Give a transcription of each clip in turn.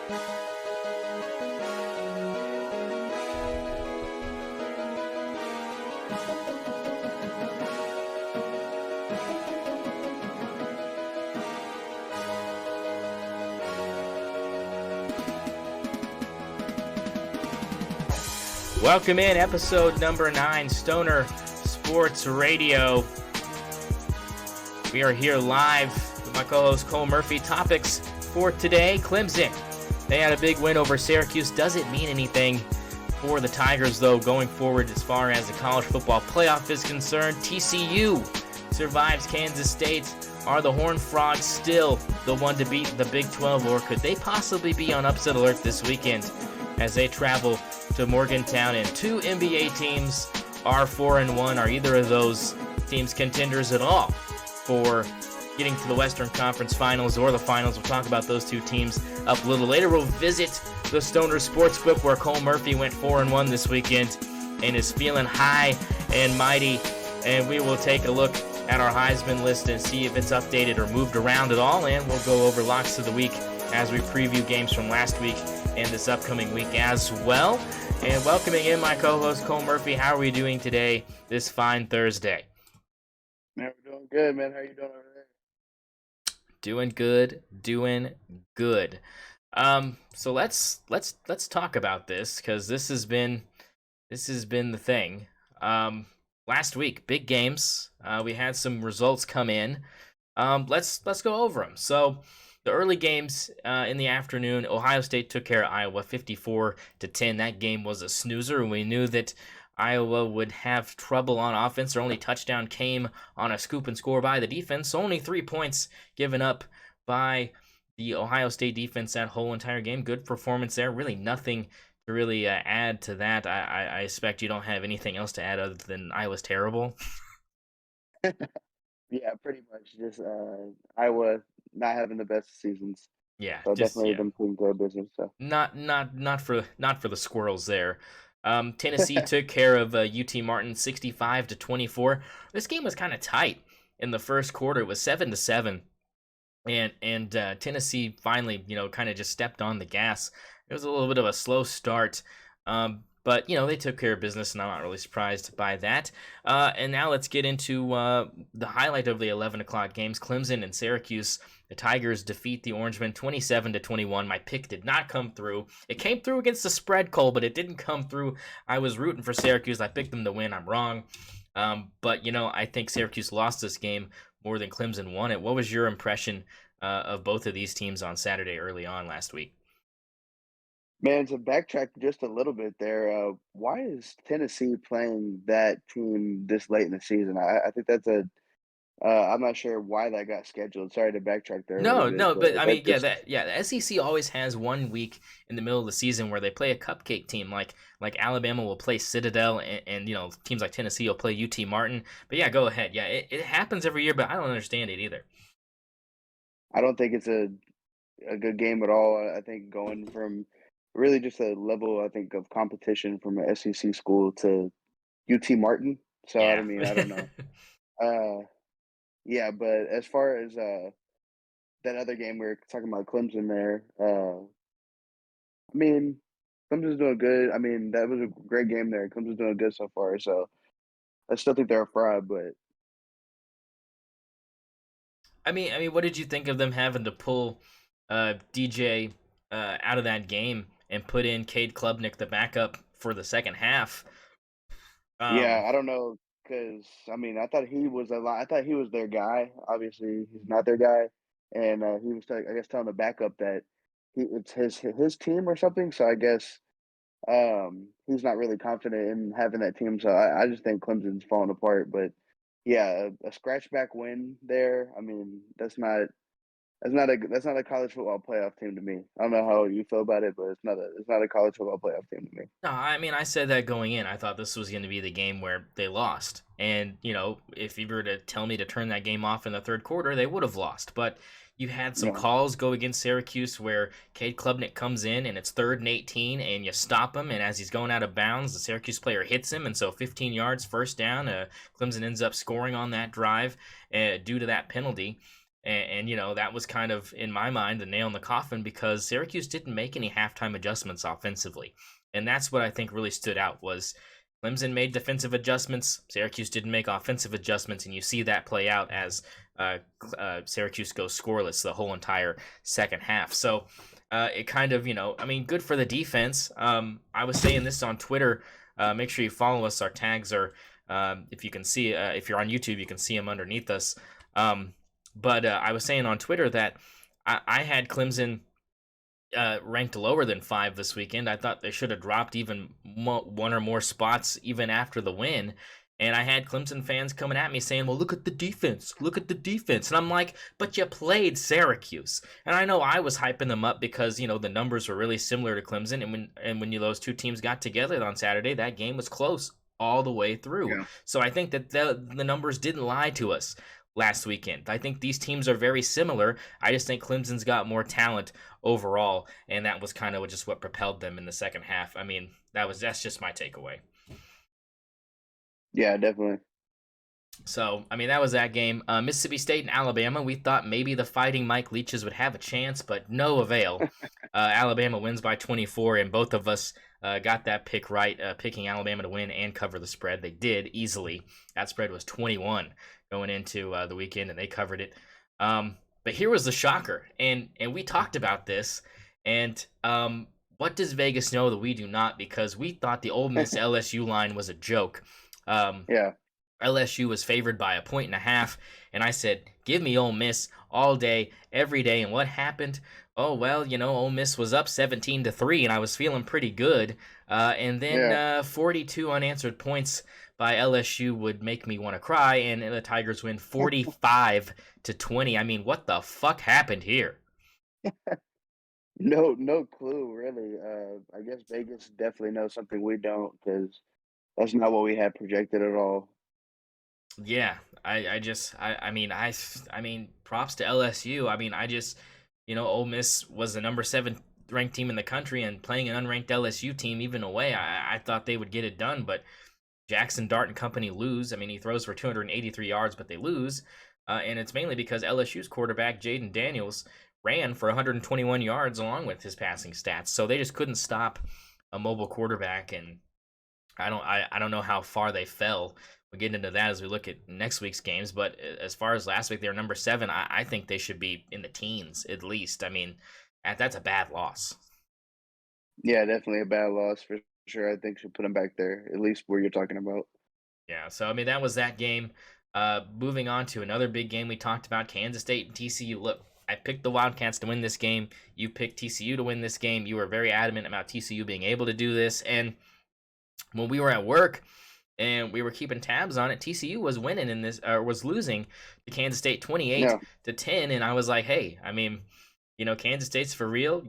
Welcome in episode number 9, S0ner Sports Radio. We are here live with my co-host Cole Murphy. Topics for today: Clemson. They had a big win over Syracuse. Does it mean anything for the Tigers, though, going forward as far as the college football playoff is concerned? TCU survives Kansas State. Are the Horned Frogs still the one to beat the Big 12, or could they possibly be on upset alert this weekend as they travel to Morgantown? And 2 NBA teams are 4-1. Are either of those teams contenders at all for getting to the Western Conference Finals or the Finals? We'll talk about those 2 teams up a little later. We'll visit the S0ner Sportsbook, where Cole Murphy went 4-1 this weekend and is feeling high and mighty. And we will take a look at our Heisman list and see if it's updated or moved around at all. And we'll go over locks of the week as we preview games from last week and this upcoming week as well. And welcoming in my co-host Cole Murphy. How are we doing today, this fine Thursday? Man, we're doing good, man. How you doing over there? Doing good. So let's talk about this, because this has been the thing. Last week, big games. We had some results come in. Let's go over them. So the early games in the afternoon, Ohio State took care of Iowa 54-10. That game was a snoozer. We knew that Iowa would have trouble on offense. Their only touchdown came on a scoop and score by the defense. So only 3 points given up by the Ohio State defense that whole entire game. Good performance there. Really nothing to really add to that. I expect you don't have anything else to add other than Iowa's terrible. Yeah, pretty much. Just Iowa not having the best seasons. Yeah, so definitely them taking care of business. So not for the squirrels there. Tennessee took care of UT Martin 65-24. This game was kind of tight in the first quarter. It was 7-7, and Tennessee finally, kind of just stepped on the gas. It was a little bit of a slow start, but they took care of business, and I'm not really surprised by that. And now let's get into the highlight of the 11 o'clock games: Clemson and Syracuse. The Tigers defeat the Orangemen 27-21. My pick did not come through. It came through against the spread, Cole, but it didn't come through. I was rooting for Syracuse. I picked them to win. I'm wrong. But, I think Syracuse lost this game more than Clemson won it. What was your impression of both of these teams on Saturday early on last week? Man, to backtrack just a little bit there, why is Tennessee playing that team this late in the season? I think that's I'm not sure why that got scheduled. Sorry to backtrack there. No, but I mean, the SEC always has 1 week in the middle of the season where they play a cupcake team, like Alabama will play Citadel, and teams like Tennessee will play UT Martin. But yeah, go ahead. Yeah, it happens every year, but I don't understand it either. I don't think it's a good game at all. I think going from really just a level, I think, of competition from an SEC school to UT Martin. So Yeah. I mean, I don't know. Yeah, but as far as that other game we were talking about, Clemson there, I mean, Clemson's doing good. I mean, that was a great game there. Clemson's doing good so far. So I still think they're a fraud, but I mean, what did you think of them having to pull DJ out of that game and put in Cade Klubnik, the backup, for the second half? yeah, I don't know, because I mean, I thought he was their guy. Obviously, he's not their guy, and he was, I guess, telling the backup that it's his team or something. So I guess he's not really confident in having that team. So I just think Clemson's falling apart. But yeah, a scratch back win there. I mean, that's not a college football playoff team to me. I don't know how you feel about it, but it's not a college football playoff team to me. No, I mean, I said that going in. I thought this was going to be the game where they lost. And, if you were to tell me to turn that game off in the third quarter, they would have lost. But you had some calls go against Syracuse where Cade Klubnik comes in and it's 3rd and 18 and you stop him. And as he's going out of bounds, the Syracuse player hits him. And so 15 yards, first down. Clemson ends up scoring on that drive due to that penalty. And that was kind of, in my mind, the nail in the coffin because Syracuse didn't make any halftime adjustments offensively. And that's what I think really stood out was Clemson made defensive adjustments. Syracuse didn't make offensive adjustments, and you see that play out as Syracuse goes scoreless the whole entire second half. So it kind of, good for the defense. I was saying this on Twitter. Make sure you follow us. Our tags are, if you can see, if you're on YouTube, you can see them underneath us. But I was saying on Twitter that I had Clemson ranked lower than 5 this weekend. I thought they should have dropped even one or more spots even after the win. And I had Clemson fans coming at me saying, well, look at the defense. Look at the defense. And I'm like, but you played Syracuse. And I know I was hyping them up because, the numbers were really similar to Clemson. And when those two teams got together on Saturday, that game was close all the way through. Yeah. So I think that the numbers didn't lie to us last weekend. I think these teams are very similar. I just think Clemson's got more talent overall, and that was kind of just what propelled them in the second half. I mean, that's just my takeaway. Yeah, definitely. So, that was that game. Mississippi State and Alabama, we thought maybe the Fighting Mike Leaches would have a chance, but no avail. Alabama wins by 24, and both of us got that pick right, picking Alabama to win and cover the spread. They did easily. That spread was 21 going into the weekend, and they covered it. But here was the shocker, and we talked about this, and what does Vegas know that we do not? Because we thought the Ole Miss LSU line was a joke. Yeah. LSU was favored by 1.5, and I said, give me Ole Miss all day, every day. And what happened? Oh, well, Ole Miss was up 17-3, and I was feeling pretty good. And then 42 unanswered points by LSU would make me want to cry, and the Tigers win 45-20. I mean, what the fuck happened here? No clue, really. I guess Vegas definitely knows something we don't, because that's not what we had projected at all. Yeah, I mean, props to LSU. I mean, Ole Miss was the number 7 ranked team in the country, and playing an unranked LSU team even away, I thought they would get it done, but Jackson Dart and company lose. I mean, he throws for 283 yards, but they lose, and it's mainly because LSU's quarterback, Jaden Daniels, ran for 121 yards along with his passing stats, so they just couldn't stop a mobile quarterback, and I don't know how far they fell. We'll get into that as we look at next week's games, but as far as last week, they were number 7. I think they should be in the teens at least. I mean, that's a bad loss. Yeah, definitely a bad loss for sure. I think should put them back there, at least where you're talking about. Yeah, so that was that game. Moving on to another big game we talked about, Kansas State and TCU. Look, I picked the Wildcats to win this game. You picked TCU to win this game. You were very adamant about TCU being able to do this, and when we were at work and we were keeping tabs on it, TCU was winning in this, or was losing to Kansas State 28-10, and I was like, hey, I mean, Kansas State's for real.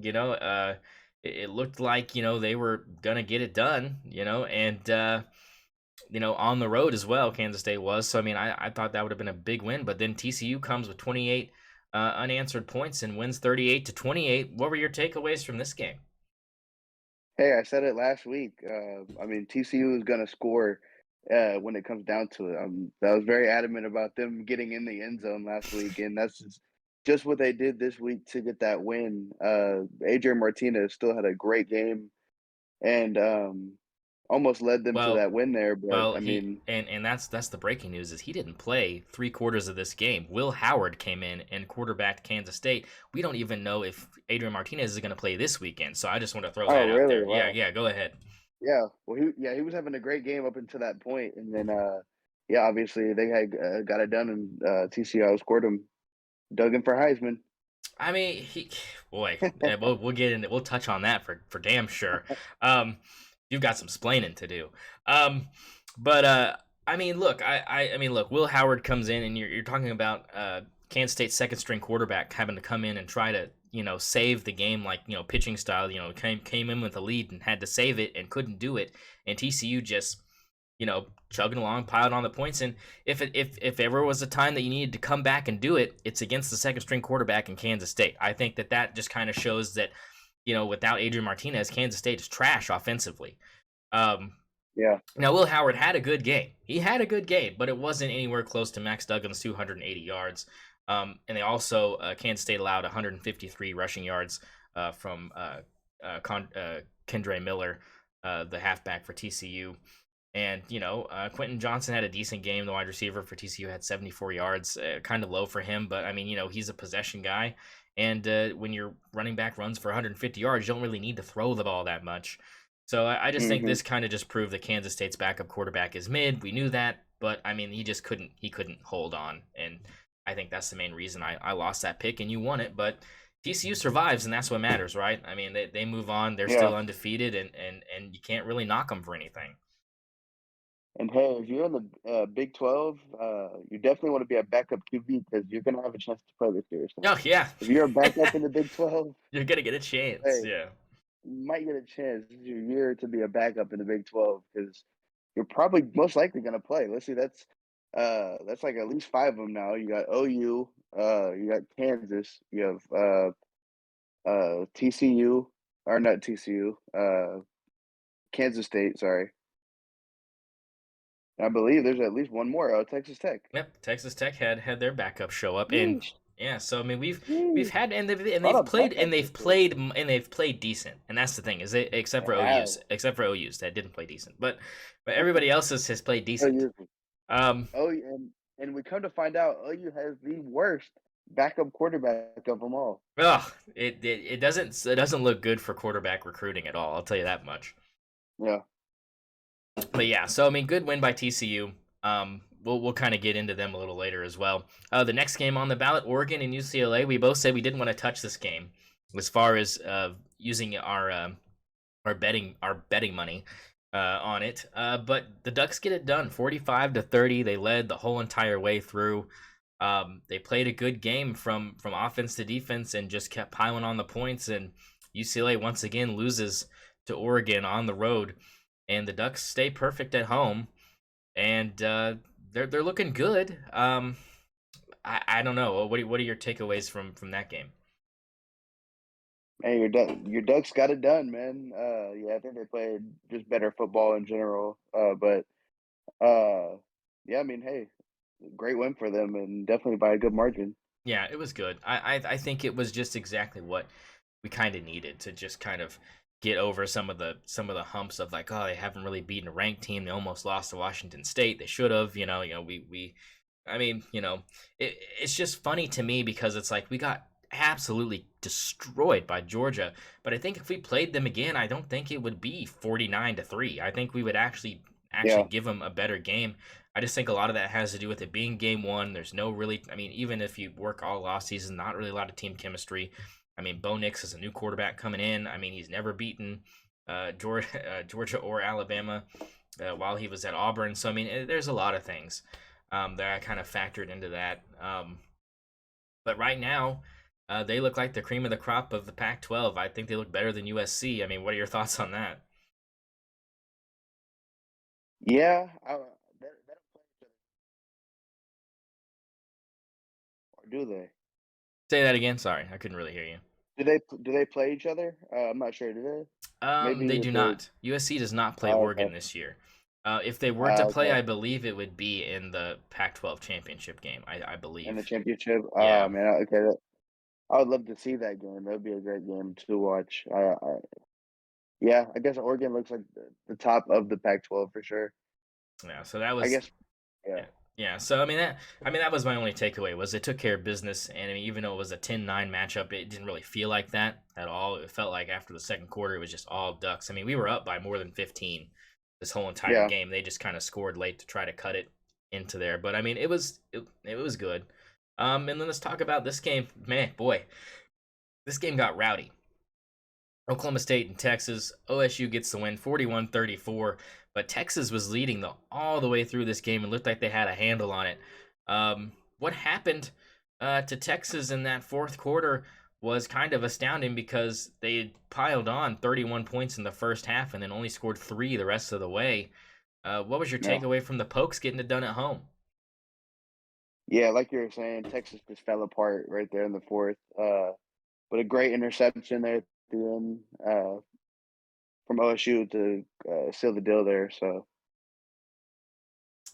It looked like they were gonna get it done, and on the road as well, Kansas State was. So I thought that would have been a big win, but then TCU comes with 28 unanswered points and wins 38-28. What were your takeaways from this game? Hey, I said it last week. TCU is going to score when it comes down to it. I was very adamant about them getting in the end zone last week, and that's just what they did this week to get that win. Adrian Martinez still had a great game and almost led them to that win there. But and that's the breaking news is he didn't play 3/4 of this game. Will Howard came in and quarterbacked Kansas State. We don't even know if Adrian Martinez is going to play this weekend. So I just want to throw that out there. Wow. Yeah, go ahead. Yeah, well, he was having a great game up until that point, and then obviously they had got it done, and TCU outscored him, dug him for Heisman. I mean, we'll get into, we'll touch on that for damn sure. You've got some splaining to do. Look, Will Howard comes in, and you're talking about Kansas State's second string quarterback having to come in and try to save the game, like pitching style. Came in with a lead and had to save it and couldn't do it, and TCU just chugging along, piled on the points. And if ever was a time that you needed to come back and do it, it's against the second string quarterback in Kansas State. I think that just kind of shows that without Adrian Martinez, Kansas State is trash offensively. Yeah. Now, Will Howard had a good game. He had a good game, but it wasn't anywhere close to Max Duggan's 280 yards. And they also Kansas State allowed 153 rushing yards from Kendre Miller, the halfback for TCU. And, Quentin Johnson had a decent game. The wide receiver for TCU had 74 yards, kind of low for him. But, I mean, he's a possession guy. And when your running back runs for 150 yards, you don't really need to throw the ball that much. So I just think this kind of just proved that Kansas State's backup quarterback is mid. We knew that. But, I mean, he couldn't hold on. And I think that's the main reason I lost that pick and you won it. But TCU survives, and that's what matters, right? I mean, they move on. They're still undefeated, and you can't really knock them for anything. And hey, if you're in the Big 12, you definitely want to be a backup QB because you're going to have a chance to play this year. So oh, yeah. If you're a backup in the Big 12, you're going to get a chance. Hey, yeah. You might get a chance. This is your year to be a backup in the Big 12 because you're probably most likely going to play. Let's see, that's like at least 5 of them now. You got OU, you got Kansas, you have TCU, or not TCU, Kansas State, sorry. I believe there's at least one more, Texas Tech. Yep, Texas Tech had their backup show up, and yeah. So I mean, we've had and they've played decent, and that's the thing is except for OU's that didn't play decent, but everybody else has played decent. And we come to find out OU has the worst backup quarterback of them all. Oh, it doesn't look good for quarterback recruiting at all. I'll tell you that much. Yeah. But yeah, so I mean, good win by TCU. We'll kind of get into them a little later as well. The next game on the ballot, Oregon and UCLA. We both said we didn't want to touch this game as far as using our betting money on it. But the Ducks get it done, 45-30. They led the whole entire way through. They played a good game from offense to defense and just kept piling on the points. And UCLA once again loses to Oregon on the road. And the Ducks stay perfect at home, and they're looking good. I don't know. What are your takeaways from that game? Hey, your Ducks got it done, man. Yeah, I think they played just better football in general. But yeah, I mean, hey, great win for them, and definitely by a good margin. Yeah, it was good. I think it was just exactly what we kind of needed to just kind of get over some of the humps of like, oh, they haven't really beaten a ranked team. They almost lost to Washington State. They should have, it's just funny to me because it's like we got absolutely destroyed by Georgia. But I think if we played them again, I don't think it would be 49-3. I think we would actually give them a better game. I just think a lot of that has to do with it being game one. There's no really, I mean, even if you work all off season, not really a lot of team chemistry. I mean, Bo Nix is a new quarterback coming in. I mean, he's never beaten Georgia or Alabama while he was at Auburn. So, I mean, there's a lot of things that I kind of factored into that. But right now, they look like the cream of the crop of the Pac-12. I think they look better than USC. I mean, what are your thoughts on that? Yeah. Or do they? Say that again. Sorry, I couldn't really hear you. Do they play each other? I'm not sure. Do they? Maybe they do not. USC does not play Oregon this year. If they were to play, I believe it would be in the Pac-12 championship game. I believe. In the championship? Yeah. Oh, man. Okay. I would love to see that game. That would be a great game to watch. Yeah, I guess Oregon looks like the top of the Pac-12 for sure. Yeah, so that was. I guess. Yeah. Yeah, so I mean that was my only takeaway was they took care of business, and I mean, even though it was a 10-9 matchup, it didn't really feel like that at all. It felt like after the second quarter, it was just all Ducks. I mean, we were up by more than 15 this whole entire game. They just kind of scored late to try to cut it into there, but I mean, it was good. And then let's talk about this game. Man, boy, this game got rowdy. Oklahoma State and Texas. OSU gets the win, 41-34. But Texas was leading all the way through this game and looked like they had a handle on it. What happened to Texas in that fourth quarter was kind of astounding because they piled on 31 points in the first half and then only scored 3 the rest of the way. What was your takeaway from the Pokes getting it done at home? Yeah, like you were saying, Texas just fell apart right there in the fourth. But a great interception there at the end from OSU to seal the deal there. So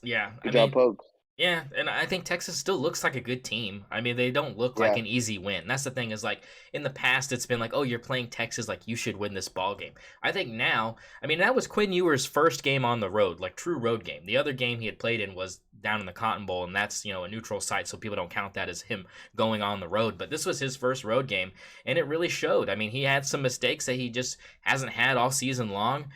yeah, good job, Pokes. Yeah, and I think Texas still looks like a good team. I mean, they don't look like Yeah, an easy win. That's the thing is like in the past, it's been like, oh, you're playing Texas, like you should win this ball game. I think now, I mean, that was Quinn Ewers' first game on the road, like true road game. The other game he had played in was down in the Cotton Bowl, and that's a neutral site, so people don't count that as him going on the road. But this was his first road game, and it really showed. I mean, he had some mistakes that he just hasn't had all season long.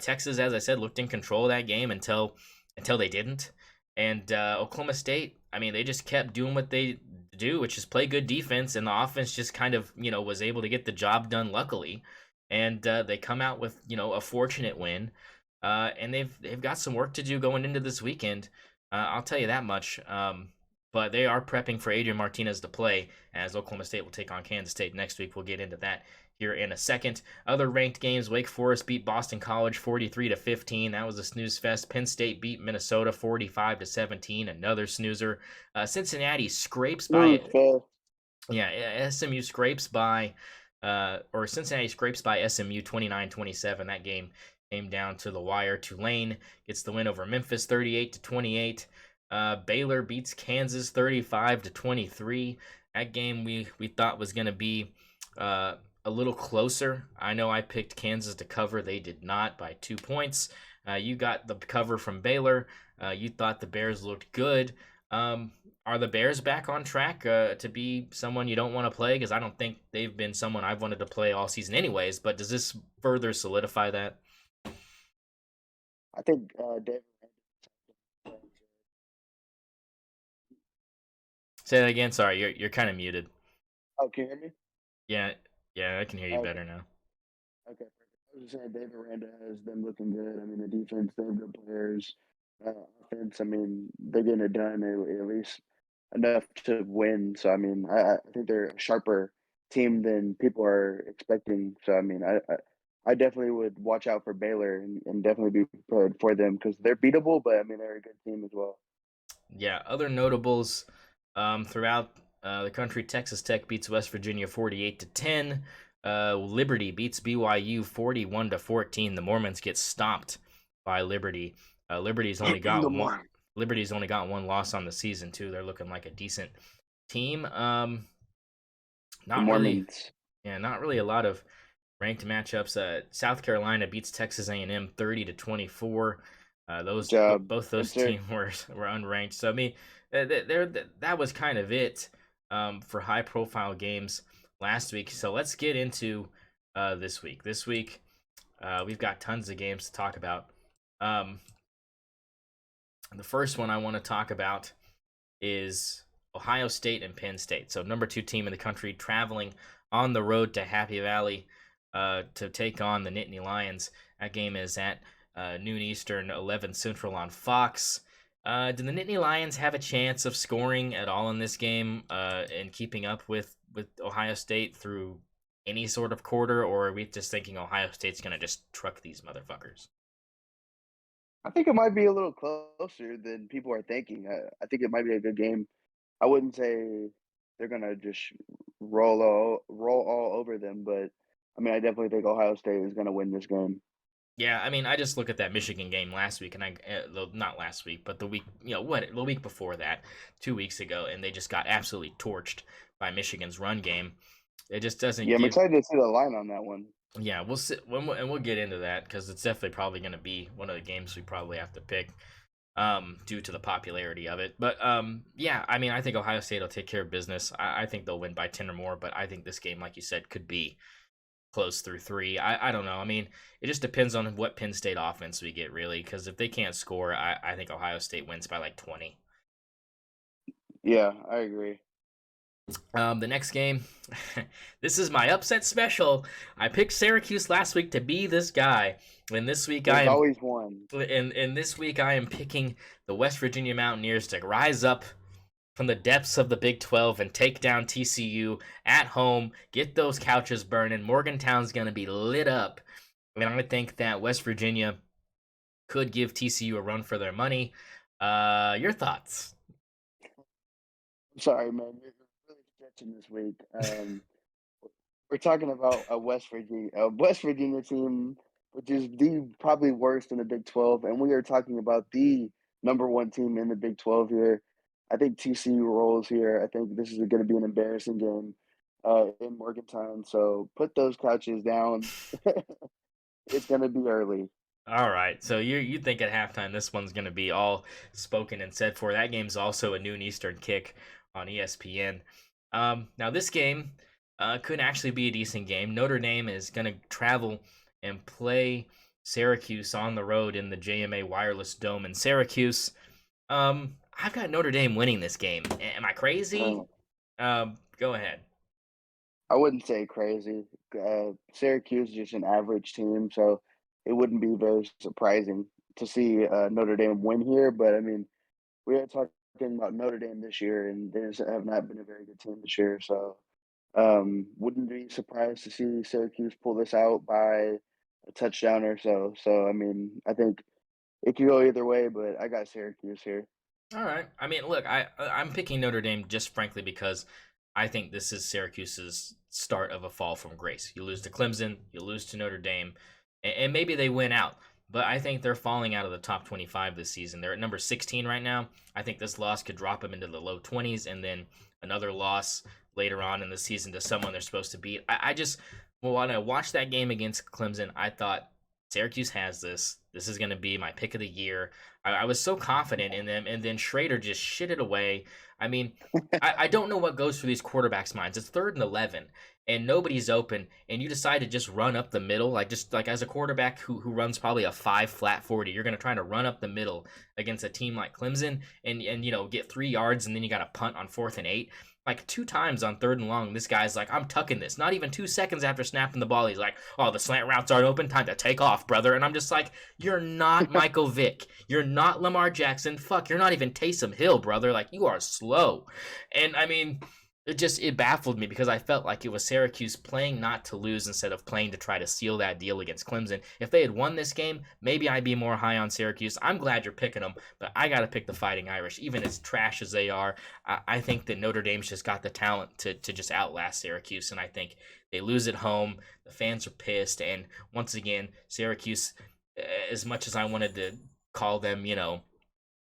Texas, as I said, looked in control of that game until they didn't. And Oklahoma State, I mean, they just kept doing what they do, which is play good defense, and the offense just kind of, was able to get the job done. Luckily, and they come out with a fortunate win, and they've got some work to do going into this weekend. I'll tell you that much. But they are prepping for Adrian Martinez to play, as Oklahoma State will take on Kansas State next week. We'll get into that here in a second. Other ranked games: Wake Forest beat Boston College 43-15. That was a snooze fest. Penn State beat Minnesota 45-17. Another snoozer. Cincinnati scrapes by SMU scrapes by or Cincinnati scrapes by SMU 29-27. That game came down to the wire. Tulane gets the win over Memphis 38-28. Baylor beats Kansas 35-23. That game we thought was going to be a little closer. I know I picked Kansas to cover. They did not by 2 points. You got the cover from Baylor. You thought the Bears looked good. Are the Bears back on track to be someone you don't want to play? Because I don't think they've been someone I've wanted to play all season anyways. But does this further solidify that? I think David. Say that again. Sorry, you're kind of muted. Oh, can you hear me? Yeah, I can hear you better now. Okay, perfect. I was just saying David Aranda has them looking good. I mean, the defense, they have good players. Offense, I mean, they're getting it done at least enough to win. So, I mean, I think they're a sharper team than people are expecting. So, I mean, I definitely would watch out for Baylor and definitely be prepared for them because they're beatable, but I mean, they're a good team as well. Yeah, other notables throughout the country: Texas Tech beats West Virginia 48-10. Liberty beats BYU 41-14. The Mormons get stomped by Liberty. Liberty's only got one. Liberty's only got one loss on the season too. They're looking like a decent team. Not really. Yeah, not really a lot of ranked matchups. South Carolina beats Texas A&M 30-24. Both those teams were unranked. So I mean, that was kind of it for high profile games last week. So let's get into this week. This week we've got tons of games to talk about. The first one I want to talk about is Ohio State and Penn State. So number 2 team in the country traveling on the road to Happy Valley to take on the Nittany Lions. That game is at noon Eastern, 11 Central on Fox. Do the Nittany Lions have a chance of scoring at all in this game and keeping up with Ohio State through any sort of quarter, or are we just thinking Ohio State's going to just truck these motherfuckers? I think it might be a little closer than people are thinking. I think it might be a good game. I wouldn't say they're gonna just roll all over them, but I mean, I definitely think Ohio State is gonna win this game. Yeah, I mean, I just look at that Michigan game last week, and not last week, but the week, the week before that, 2 weeks ago, and they just got absolutely torched by Michigan's run game. It just doesn't. Yeah, I'm excited to see the line on that one. Yeah, we'll see, and we'll get into that because it's definitely probably going to be one of the games we probably have to pick, due to the popularity of it. But yeah, I mean, I think Ohio State will take care of business. I think they'll win by 10 or more, but I think this game, like you said, could be close through 3. I don't know. I mean, it just depends on what Penn State offense we get, really, because if they can't score, I think Ohio State wins by like 20. Yeah, I agree. The next game, this is my upset special. I picked Syracuse last week to be this guy, and this week I am always one. And this week I am picking the West Virginia Mountaineers to rise up from the depths of the Big 12 and take down TCU at home. Get those couches burning. Morgantown's gonna be lit up, and I think that West Virginia could give TCU a run for their money. Your thoughts? Sorry, man. You're really stretching this week. We're talking about a West Virginia team, which is the probably worst in the Big 12, and we are talking about the number one team in the Big 12 here. I think TCU rolls here. I think this is going to be an embarrassing game in Morgantown. So put those couches down. It's going to be early. All right, so you think at halftime this one's going to be all spoken and said for. That game's also a noon Eastern kick on ESPN. Now this game could actually be a decent game. Notre Dame is going to travel and play Syracuse on the road in the JMA Wireless Dome in Syracuse. I've got Notre Dame winning this game. Am I crazy? Go ahead. I wouldn't say crazy. Syracuse is just an average team, so it wouldn't be very surprising to see Notre Dame win here. But I mean, we are talking about Notre Dame this year, and they have not been a very good team this year. So wouldn't be surprised to see Syracuse pull this out by a touchdown or so. So I mean, I think it could go either way, but I got Syracuse here. All right. I mean, look, I'm picking Notre Dame just frankly because I think this is Syracuse's start of a fall from grace. You lose to Clemson, you lose to Notre Dame, and maybe they win out. But I think they're falling out of the top 25 this season. They're at number 16 right now. I think this loss could drop them into the low 20s, and then another loss later on in the season to someone they're supposed to beat. I just, when I watched that game against Clemson, I thought Syracuse has this. This is going to be my pick of the year. I was so confident in them, and then Schrader just shit it away. I mean, I don't know what goes through these quarterbacks' minds. It's 3rd and 11, and nobody's open, and you decide to just run up the middle, like as a quarterback who runs probably a 5 flat 40, you're going to try to run up the middle against a team like Clemson and get 3 yards, and then you got to punt on 4th and 8. Like 2 times on 3rd and long, this guy's like, I'm tucking this. Not even 2 seconds after snapping the ball, he's like, oh, the slant routes aren't open. Time to take off, brother. And I'm just like, you're not Michael Vick. You're not Lamar Jackson. Fuck, you're not even Taysom Hill, brother. Like, you are slow. And I mean, it baffled me because I felt like it was Syracuse playing not to lose instead of playing to try to seal that deal against Clemson. If they had won this game, maybe I'd be more high on Syracuse. I'm glad you're picking them, but I got to pick the Fighting Irish. Even as trash as they are, I think that Notre Dame's just got the talent to just outlast Syracuse, and I think they lose at home. The fans are pissed, and once again, Syracuse, as much as I wanted to call them,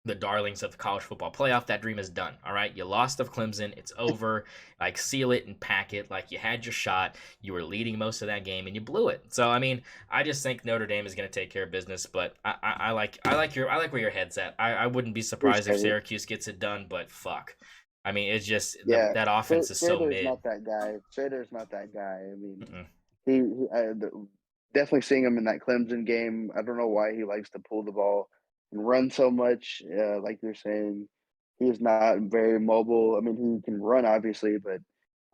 the darlings of the college football playoff, that dream is done. All right, you lost to Clemson, it's over. Like, seal it and pack it. Like, you had your shot, you were leading most of that game and you blew it. So I mean, I just think Notre Dame is going to take care of business. But I like where your head's at. I wouldn't be surprised if Syracuse gets it done, but fuck. I mean, it's just that offense is so mid. Not that guy. Schrader's not that guy. I mean, he definitely seeing him in that Clemson game. I don't know why he likes to pull the ball and run so much. Like you're saying, he is not very mobile. I mean, he can run obviously, but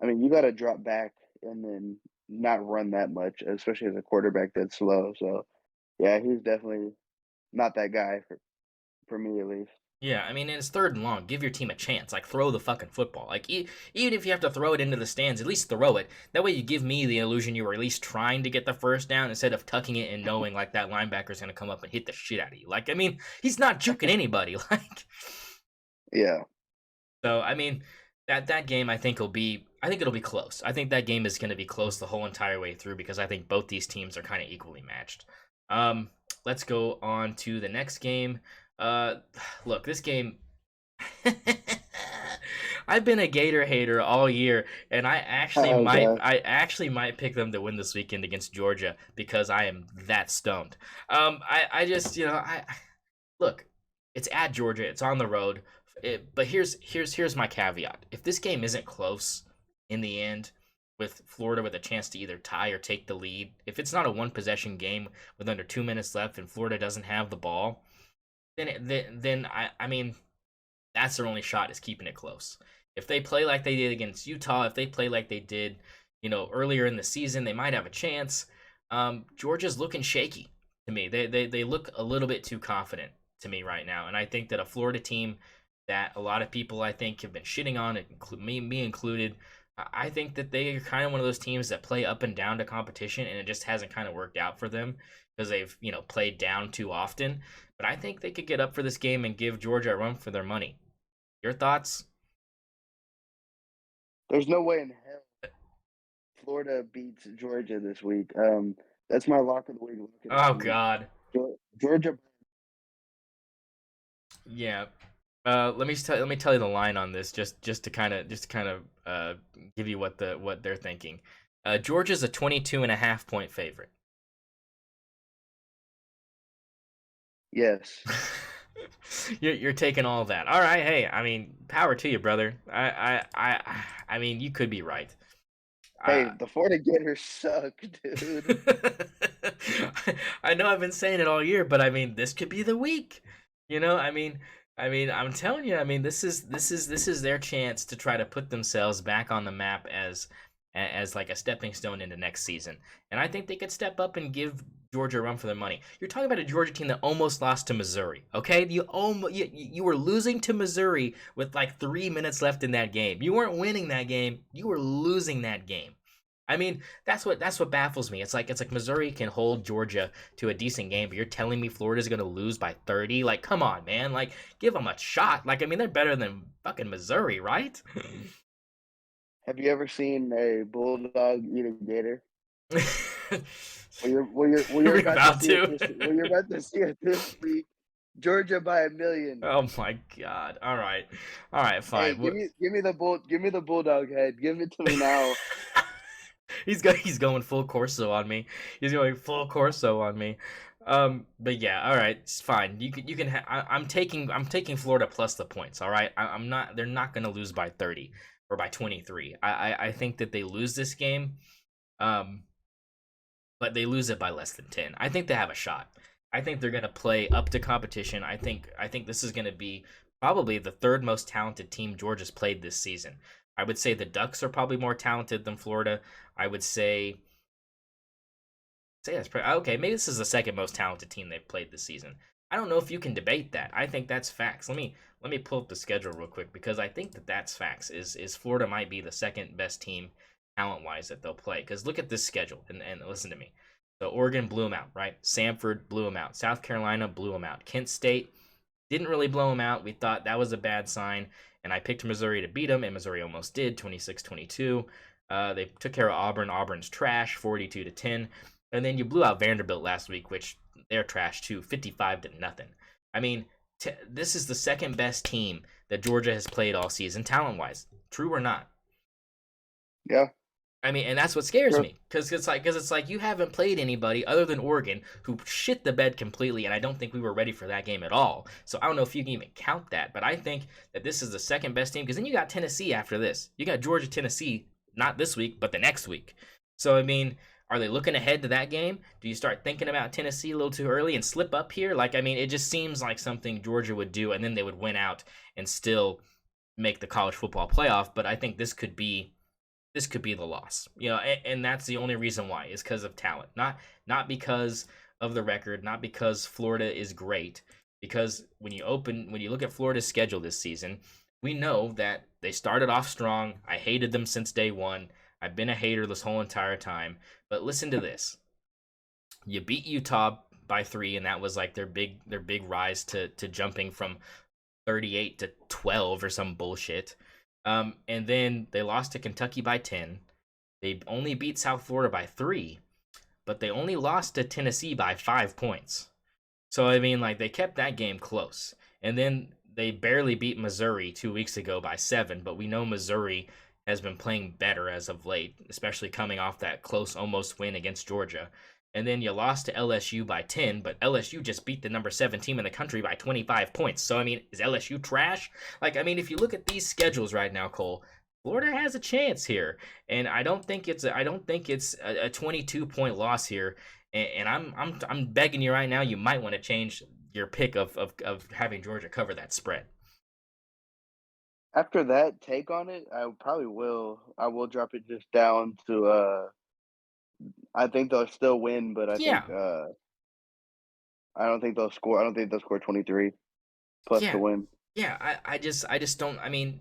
I mean, you got to drop back and then not run that much, especially as a quarterback that's slow. So, yeah, he's definitely not that guy for me at least. Yeah, I mean, it's 3rd and long. Give your team a chance. Like, throw the fucking football. Like, even if you have to throw it into the stands, at least throw it. That way you give me the illusion you were at least trying to get the first down instead of tucking it and knowing, like, that linebacker's going to come up and hit the shit out of you. Like, I mean, he's not juking anybody. Like, yeah. So, I mean, that game I think it'll be close. I think that game is going to be close the whole entire way through because I think both these teams are kind of equally matched. Let's go on to the next game. Look, this game, I've been a Gator hater all year, and I actually might pick them to win this weekend against Georgia because I am that stoned. I just, look, it's at Georgia, it's on the road, but here's my caveat. If this game isn't close in the end, with Florida with a chance to either tie or take the lead, if it's not a 1-possession game with under 2 minutes left and Florida doesn't have the ball, then I mean, that's their only shot is keeping it close. If they play like they did against Utah, if they play like they did, earlier in the season, they might have a chance. Georgia's looking shaky to me. They look a little bit too confident to me right now, and I think that a Florida team that a lot of people I think have been shitting on, me included, I think that they are kind of one of those teams that play up and down to competition, and it just hasn't kind of worked out for them because they've played down too often. But I think they could get up for this game and give Georgia a run for their money. Your thoughts? There's no way in hell Florida beats Georgia this week. That's my lock of the week. Oh, God. Georgia. Yeah. Let me tell you the line on this, just to kind of give you what they're thinking. Georgia's a 22.5 point favorite. Yes. You're taking all that. All right. Hey, I mean, power to you, brother. I mean, you could be right. Hey, the Florida Gators suck, dude. I know I've been saying it all year, but I mean, this could be the week. You know, I'm telling you, I mean, this is their chance to try to put themselves back on the map as like a stepping stone into next season. And I think they could step up and give Georgia a run for their money. You're talking about a Georgia team that almost lost to Missouri. Okay, you were losing to Missouri with like 3 minutes left in that game. You weren't winning that game. You were losing that game. I mean, that's what baffles me. It's like Missouri can hold Georgia to a decent game, but you're telling me Florida's going to lose by 30? Like, come on, man. Like, give them a shot. Like, I mean, they're better than fucking Missouri, right? Have you ever seen a bulldog eat a gator? You're about to see it this week. Georgia by 1,000,000. Oh my god! All right, fine. Hey, give me the bulldog head. Give it to me now. He's going full Corso on me. He's going full Corso on me. But yeah, all right, it's fine. You can. I'm taking Florida plus the points. All right, I'm not. They're not going to lose by 30 or by 23. I think that they lose this game. But they lose it by less than 10. I think they have a shot. I think they're going to play up to competition. I think this is going to be probably the third most talented team Georgia's played this season. I would say the Ducks are probably more talented than Florida. I would say that's pretty, okay. Maybe this is the second most talented team they've played this season. I don't know if you can debate that. I think that's facts. Let me pull up the schedule real quick because I think that's facts. Is Florida might be the second best team talent-wise that they'll play. Because look at this schedule and listen to me. So Oregon blew them out, right? Samford blew them out. South Carolina blew them out. Kent State didn't really blow them out. We thought that was a bad sign. And I picked Missouri to beat them, and Missouri almost did, 26-22. They took care of Auburn. Auburn's trash, 42-10. And then you blew out Vanderbilt last week, which they're trash too, 55-0. I mean, this is the second best team that Georgia has played all season, talent-wise. True or not? Yeah. I mean, and that's what scares me, because it's like you haven't played anybody other than Oregon who shit the bed completely, and I don't think we were ready for that game at all. So I don't know if you can even count that, but I think that this is the second best team, because then you got Tennessee after this. You got Georgia, Tennessee, not this week, but the next week. So, I mean, are they looking ahead to that game? Do you start thinking about Tennessee a little too early and slip up here? Like, I mean, it just seems like something Georgia would do, and then they would win out and still make the college football playoff, but I think this could be the loss, you know, and that's the only reason why is because of talent, not because of the record, not because Florida is great. Because when you look at Florida's schedule this season, we know that they started off strong. I hated them since day one. I've been a hater this whole entire time. But listen to this: you beat Utah by 3, and that was like their big rise to jumping from 38-12 or some bullshit. And then they lost to Kentucky by 10. They only beat South Florida by 3, but they only lost to Tennessee by 5 points. So, I mean, like, they kept that game close. And then they barely beat Missouri 2 weeks ago by 7, but we know Missouri has been playing better as of late, especially coming off that close almost win against Georgia. And then you lost to LSU by 10, but LSU just beat the number 7 team in the country by 25 points. So, I mean, is LSU trash? Like, I mean, if you look at these schedules right now, Cole, Florida has a chance here. And I don't think it's a 22-point loss here. And I'm begging you right now, you might want to change your pick of having Georgia cover that spread. After that take on it, I probably will. I will drop it just down to I think they'll still win, but I think I don't think they'll score. I don't think they'll score 23 plus to win. Yeah, I just don't. I mean,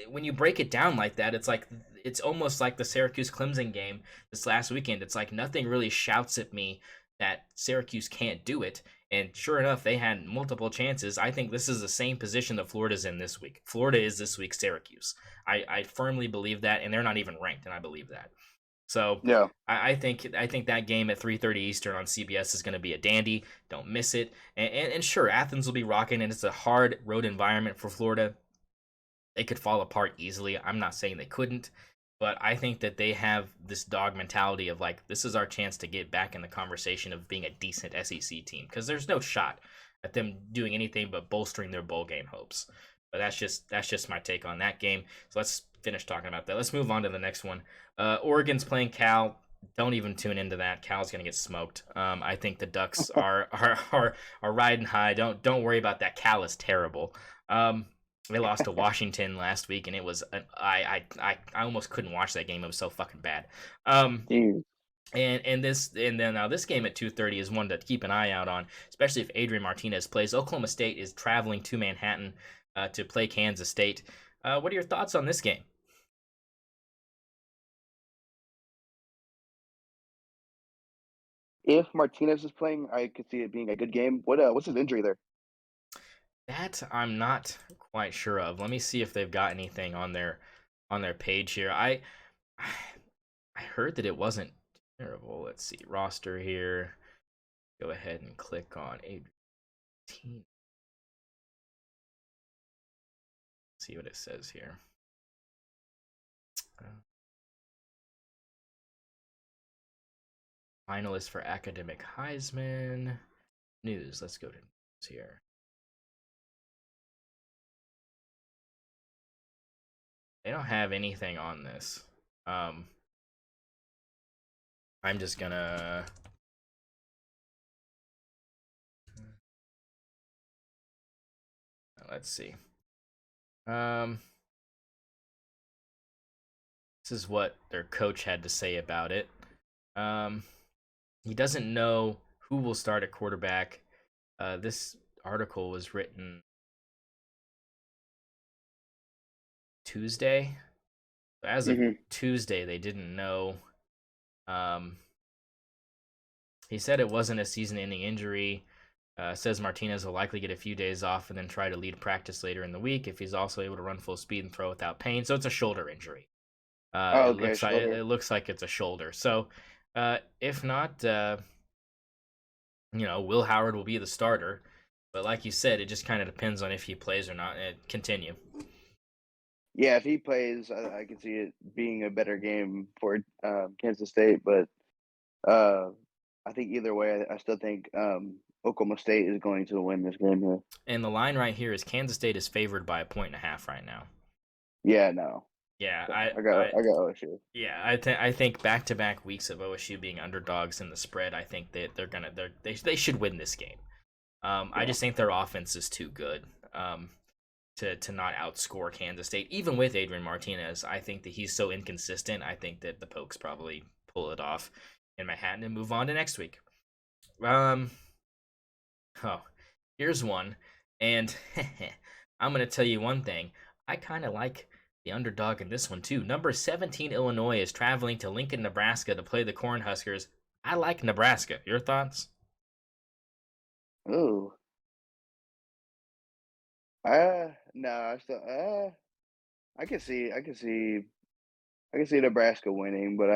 when you break it down like that, it's almost like the Syracuse Clemson game this last weekend. It's like nothing really shouts at me that Syracuse can't do it. And sure enough, they had multiple chances. I think this is the same position that Florida's in this week. Florida is this week's Syracuse. I firmly believe that, and they're not even ranked, and I believe that. So yeah, I think that game at 3:30 Eastern on CBS is going to be a dandy. Don't miss it. And sure, Athens will be rocking, and it's a hard road environment for Florida. They could fall apart easily. I'm not saying they couldn't, but I think that they have this dog mentality of like, this is our chance to get back in the conversation of being a decent SEC team, because there's no shot at them doing anything but bolstering their bowl game hopes. But that's just my take on that game. So let's finish talking about that. Let's move on to the next one. Oregon's playing Cal. Don't even tune into that. Cal's gonna get smoked. I think the Ducks are riding high. Don't worry about that. Cal is terrible. They lost to Washington last week, and it was I almost couldn't watch that game. It was so fucking bad. And then now this game at 2:30 is one to keep an eye out on, especially if Adrian Martinez plays. Oklahoma State is traveling to Manhattan to play Kansas State. What are your thoughts on this game? If Martinez is playing, I could see it being a good game. What's his injury there? That I'm not quite sure of. Let me see if they've got anything on their page here. I heard that it wasn't terrible. Let's see, roster here. Go ahead and click on Adrian. See what it says here. Finalist for academic Heisman. News. Let's go to news here. They don't have anything on this. I'm just gonna let's see. This is what their coach had to say about it. He doesn't know who will start at quarterback. This article was written Tuesday. As of Tuesday, they didn't know. He said it wasn't a season-ending injury. Says Martinez will likely get a few days off and then try to lead practice later in the week if he's also able to run full speed and throw without pain. So it's a shoulder injury. It looks like it's a shoulder. So if not, Will Howard will be the starter. But like you said, it just kind of depends on if he plays or not. Continue. Yeah, if he plays, I can see it being a better game for Kansas State. But I think either way, I still think Oklahoma State is going to win this game here. And the line right here is Kansas State is favored by 1.5 right now. Yeah, no. Yeah, I got OSU. Yeah, I think back-to-back weeks of OSU being underdogs in the spread, I think that they should win this game. Yeah. I just think their offense is too good to not outscore Kansas State, even with Adrian Martinez. I think that he's so inconsistent. I think that the Pokes probably pull it off in Manhattan and move on to next week. Here's one, and I'm gonna tell you one thing. I kind of like the underdog in this one too. Number 17 Illinois is traveling to Lincoln, Nebraska to play the Cornhuskers. I like Nebraska. Your thoughts? Ooh. No, I can see Nebraska winning, but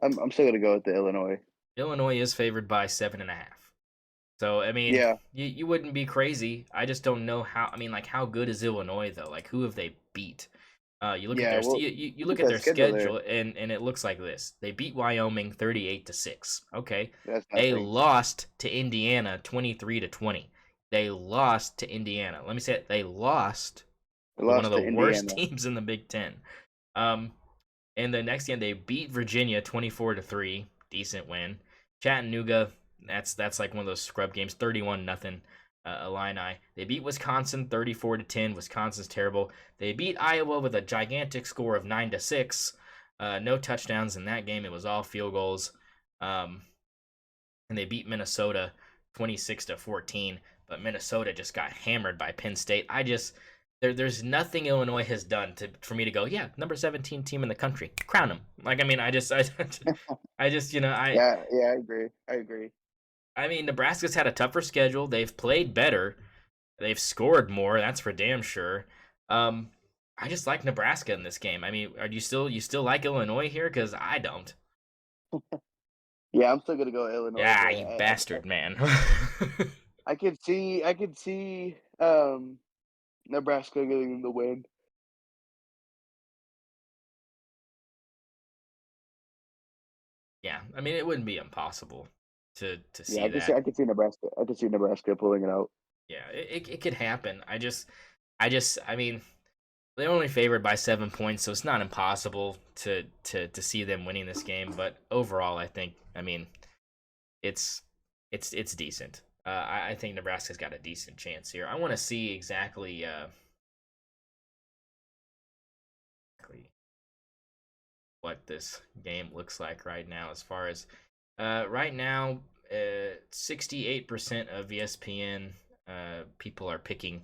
I'm still gonna go with the Illinois. Illinois is favored by 7.5. So I mean, yeah, you wouldn't be crazy. I just don't know how. I mean, like, how good is Illinois though? Like, who have they beat? You look at their you look at their schedule, and it looks like this. They beat Wyoming 38-6. Okay, they lost to Indiana 23-20. They lost to Indiana. Let me say it. They lost to one of the worst teams in the Big Ten. And the next game they beat Virginia 24-3. Decent win. Chattanooga. That's like one of those scrub games. 31-0. Illini. They beat Wisconsin 34-10. Wisconsin's terrible. They beat Iowa with a gigantic score of 9-6. No touchdowns in that game. It was all field goals. And they beat Minnesota 26-14. But Minnesota just got hammered by Penn State. There's nothing Illinois has done for me to go, yeah, number 17 team in the country, crown them. Like, I mean, I agree. I mean, Nebraska's had a tougher schedule. They've played better. They've scored more. That's for damn sure. I I just like Nebraska in this game. I mean, are you still like Illinois here? Because I don't. Yeah, I'm still gonna go Illinois, Yeah, but you bastard, man. I could see Nebraska getting the win. Yeah, I mean, it wouldn't be impossible to Yeah, see that. I could see Nebraska. I could see Nebraska pulling it out. Yeah, it could happen. I mean, they're only favored by 7 points, so it's not impossible to see them winning this game. But overall, I mean, it's it's decent. I think Nebraska's got a decent chance here. I want to see exactly what this game looks like right now. As far as right now, 68% of ESPN people are picking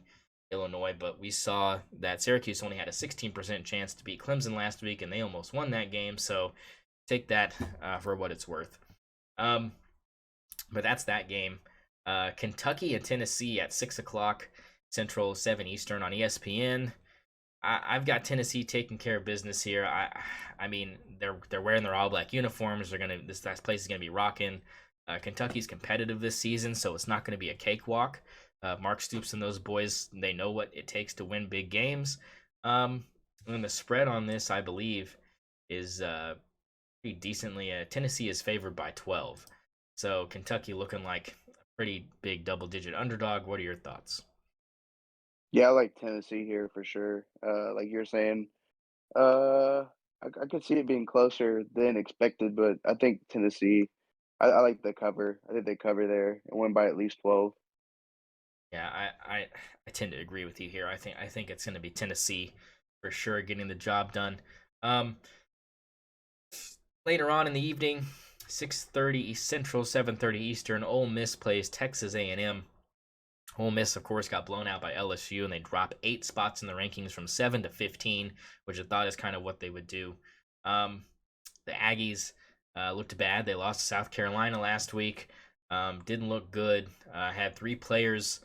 Illinois, but we saw that Syracuse only had a 16% chance to beat Clemson last week, and they almost won that game. So take that for what it's worth. But that's that game. Kentucky and Tennessee at 6 o'clock Central, 7 Eastern on ESPN. I've got Tennessee taking care of business here. I mean, they're wearing their all black uniforms. This place is gonna be rocking. Kentucky's competitive this season, so it's not gonna be a cakewalk. Mark Stoops and those boys, they know what it takes to win big games. And the spread on this, I believe, is pretty decently. Tennessee is favored by 12, so Kentucky looking like a pretty big double-digit underdog. What are your thoughts? Yeah, I like Tennessee here for sure. Like you're saying, uh, I could see it being closer than expected, but I think Tennessee. I like the cover. I think they cover there and win by at least 12. Yeah, I tend to agree with you here. I think it's going to be Tennessee for sure getting the job done. Um, Later on in the evening, 6:30 Central, 7:30 Eastern, Ole Miss plays Texas A&M. Ole Miss, of course, got blown out by LSU, and they drop 8 spots in the rankings from 7 to 15, which I thought is kind of what they would do. The Aggies looked bad. They lost to South Carolina last week. Didn't look good. Had 3 players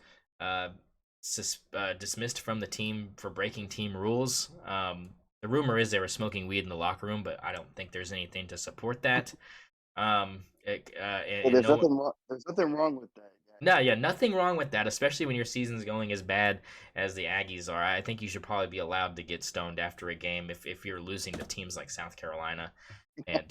dismissed from the team for breaking team rules. The rumor is they were smoking weed in the locker room, but I don't think there's anything to support that. Yeah, And no, there's nothing wrong with that, no, yeah, nothing wrong with that, especially when your season's going as bad as the Aggies are. I think you should probably be allowed to get stoned after a game if you're losing to teams like South Carolina. And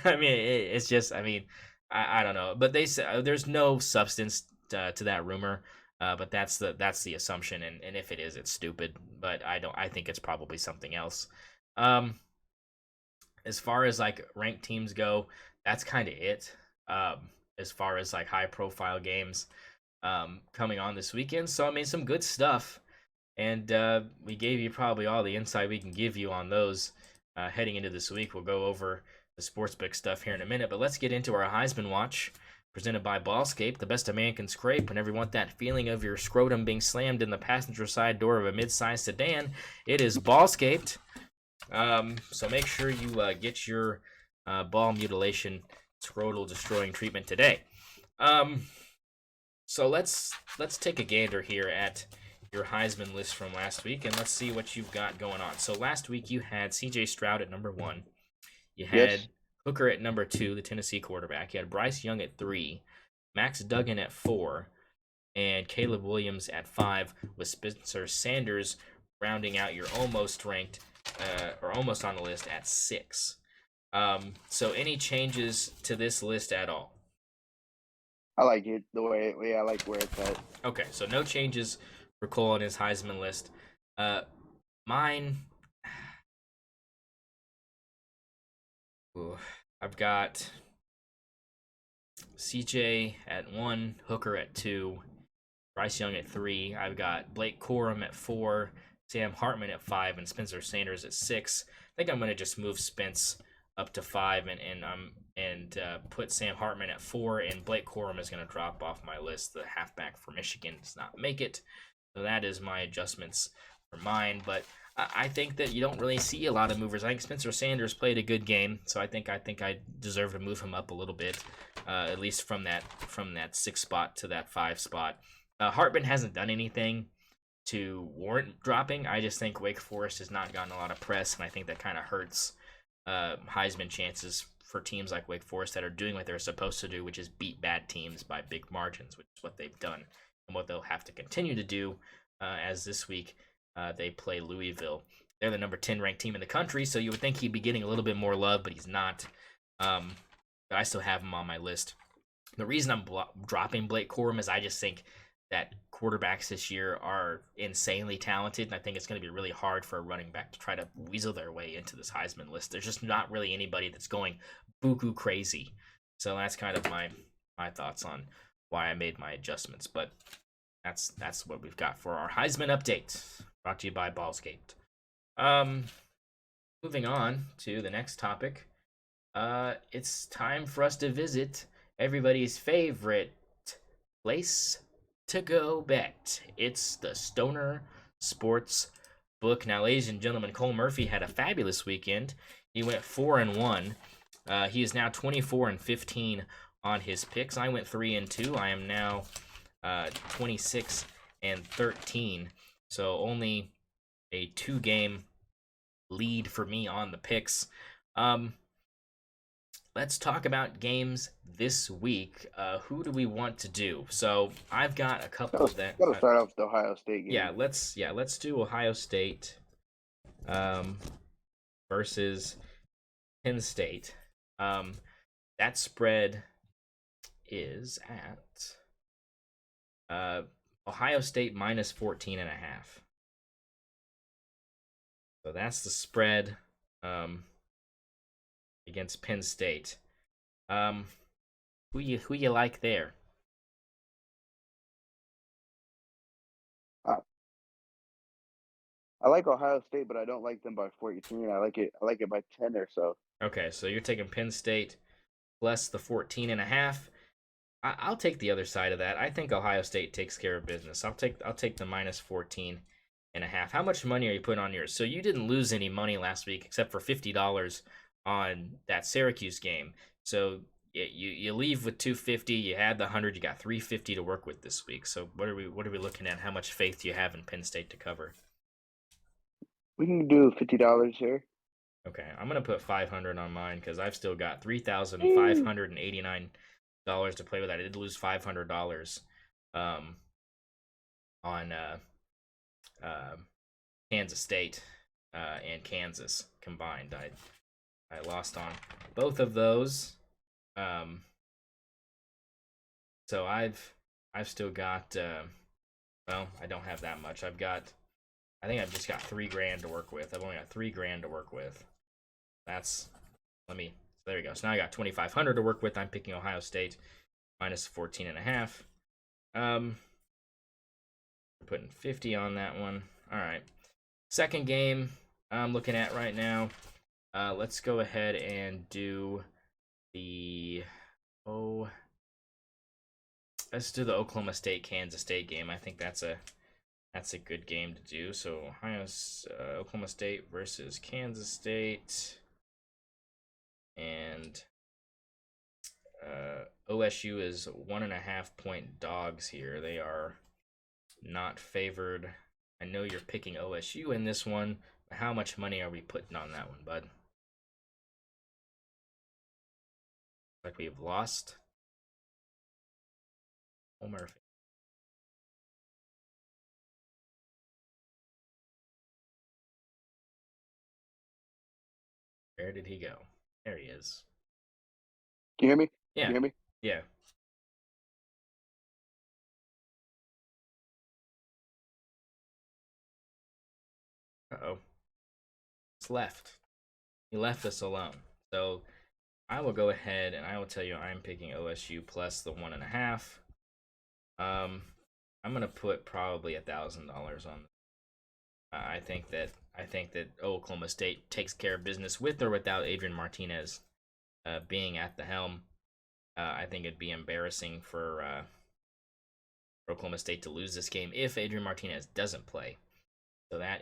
I mean, it's just, I mean, I don't know, but they say there's no substance to that rumor. But that's the assumption, and if it is, it's stupid. But I think it's probably something else. As far as like ranked teams go, that's kind of it. As far as like high profile games coming on this weekend. So I mean, some good stuff, and we gave you probably all the insight we can give you on those heading into this week. We'll go over the sportsbook stuff here in a minute, but let's get into our Heisman watch presented by Ballscape, the best a man can scrape. Whenever you want that feeling of your scrotum being slammed in the passenger side door of a mid-sized sedan, it is Ballscaped. So make sure you get your ball mutilation scrotal destroying treatment today. So let's take a gander here at your Heisman list from last week, and let's see what you've got going on. So last week you had C.J. Stroud at number 1. You had Hooker at number 2, the Tennessee quarterback. You had Bryce Young at 3, Max Duggan at 4, and Caleb Williams at 5, with Spencer Sanders rounding out your almost ranked or almost on the list at 6. So any changes to this list at all? I like it the way. I like where it's at. Okay, so no changes for Cole on his Heisman list. Mine. Ooh, I've got CJ at 1, Hooker at 2, Bryce Young at 3. I've got Blake Corum at 4, Sam Hartman at 5, and Spencer Sanders at 6. I think I'm going to just move Spence up to 5 and put Sam Hartman at 4, and Blake Corum is going to drop off my list. The halfback for Michigan does not make it. So that is my adjustments for mine, but I think that you don't really see a lot of movers. I think Spencer Sanders played a good game, so I think I deserve to move him up a little bit, at least from that 6 spot to that 5 spot. Hartman hasn't done anything to warrant dropping. I just think Wake Forest has not gotten a lot of press, and I think that kind of hurts Heisman chances for teams like Wake Forest that are doing what they're supposed to do, which is beat bad teams by big margins, which is what they've done and what they'll have to continue to do as this week they play Louisville. They're the number 10 ranked team in the country, so you would think he'd be getting a little bit more love, but he's not. But I still have him on my list. The reason I'm dropping Blake Corum is I just think that quarterbacks this year are insanely talented, and I think it's going to be really hard for a running back to try to weasel their way into this Heisman list. There's just not really anybody that's going buku crazy. So that's kind of my thoughts on why I made my adjustments. But that's what we've got for our Heisman update, brought to you by Ballscape. Moving on to the next topic. It's time for us to visit everybody's favorite place to go bet. It's the S0ner Sportsbook. Now, ladies and gentlemen, Cole Murphy had a fabulous weekend. He went 4-1. He is now 24-15 on his picks. I went 3-2. I am now 26-13. So only a 2-game lead for me on the picks. Let's talk about games this week. Who do we want to do? So I've got a couple of that. Gotta start off with the Ohio State game. Let's do Ohio State versus Penn State. That spread is at Ohio State minus 14.5. So that's the spread against Penn State. Who you like there? I like Ohio State, but I don't like them by 14. I like it by 10 or so. Okay, so you're taking Penn State plus the 14.5. I'll take the other side of that. I think Ohio State takes care of business. I'll take the minus 14.5. How much money are you putting on yours? So you didn't lose any money last week except for $50 on that Syracuse game. So you leave with $250. You had the 100. You got $350 to work with this week. So what are we looking at? How much faith do you have in Penn State to cover? We can do $50 here. Okay, I'm gonna put $500 on mine because I've still got $3,589 to play with. I did lose $500 on Kansas State and Kansas combined. I lost on both of those. So I've still got well, I don't have that much. I think I've just got $3,000 to work with. I've only got $3,000 to work with. So there we go. So now I got $2,500 to work with. I'm picking Ohio State minus 14.5. Putting 50 on that one. All right. Second game I'm looking at right now. Let's go ahead and do let's do the Oklahoma State Kansas State game. I think that's a good game to do. So Oklahoma State versus Kansas State, and OSU is 1.5-point dogs here. They are not favored. I know you're picking OSU in this one. But how much money are we putting on that one, bud? Like we've lost. Oh, Murphy. Where did he go? There he is. Can you hear me? Yeah. Can you hear me? Yeah. Uh-oh. It's left. He left us alone. So I will go ahead and I will tell you I'm picking OSU plus the 1.5. I'm gonna put probably $1,000 on. I think that Oklahoma State takes care of business with or without Adrian Martinez being at the helm. I think it'd be embarrassing for Oklahoma State to lose this game if Adrian Martinez doesn't play. So that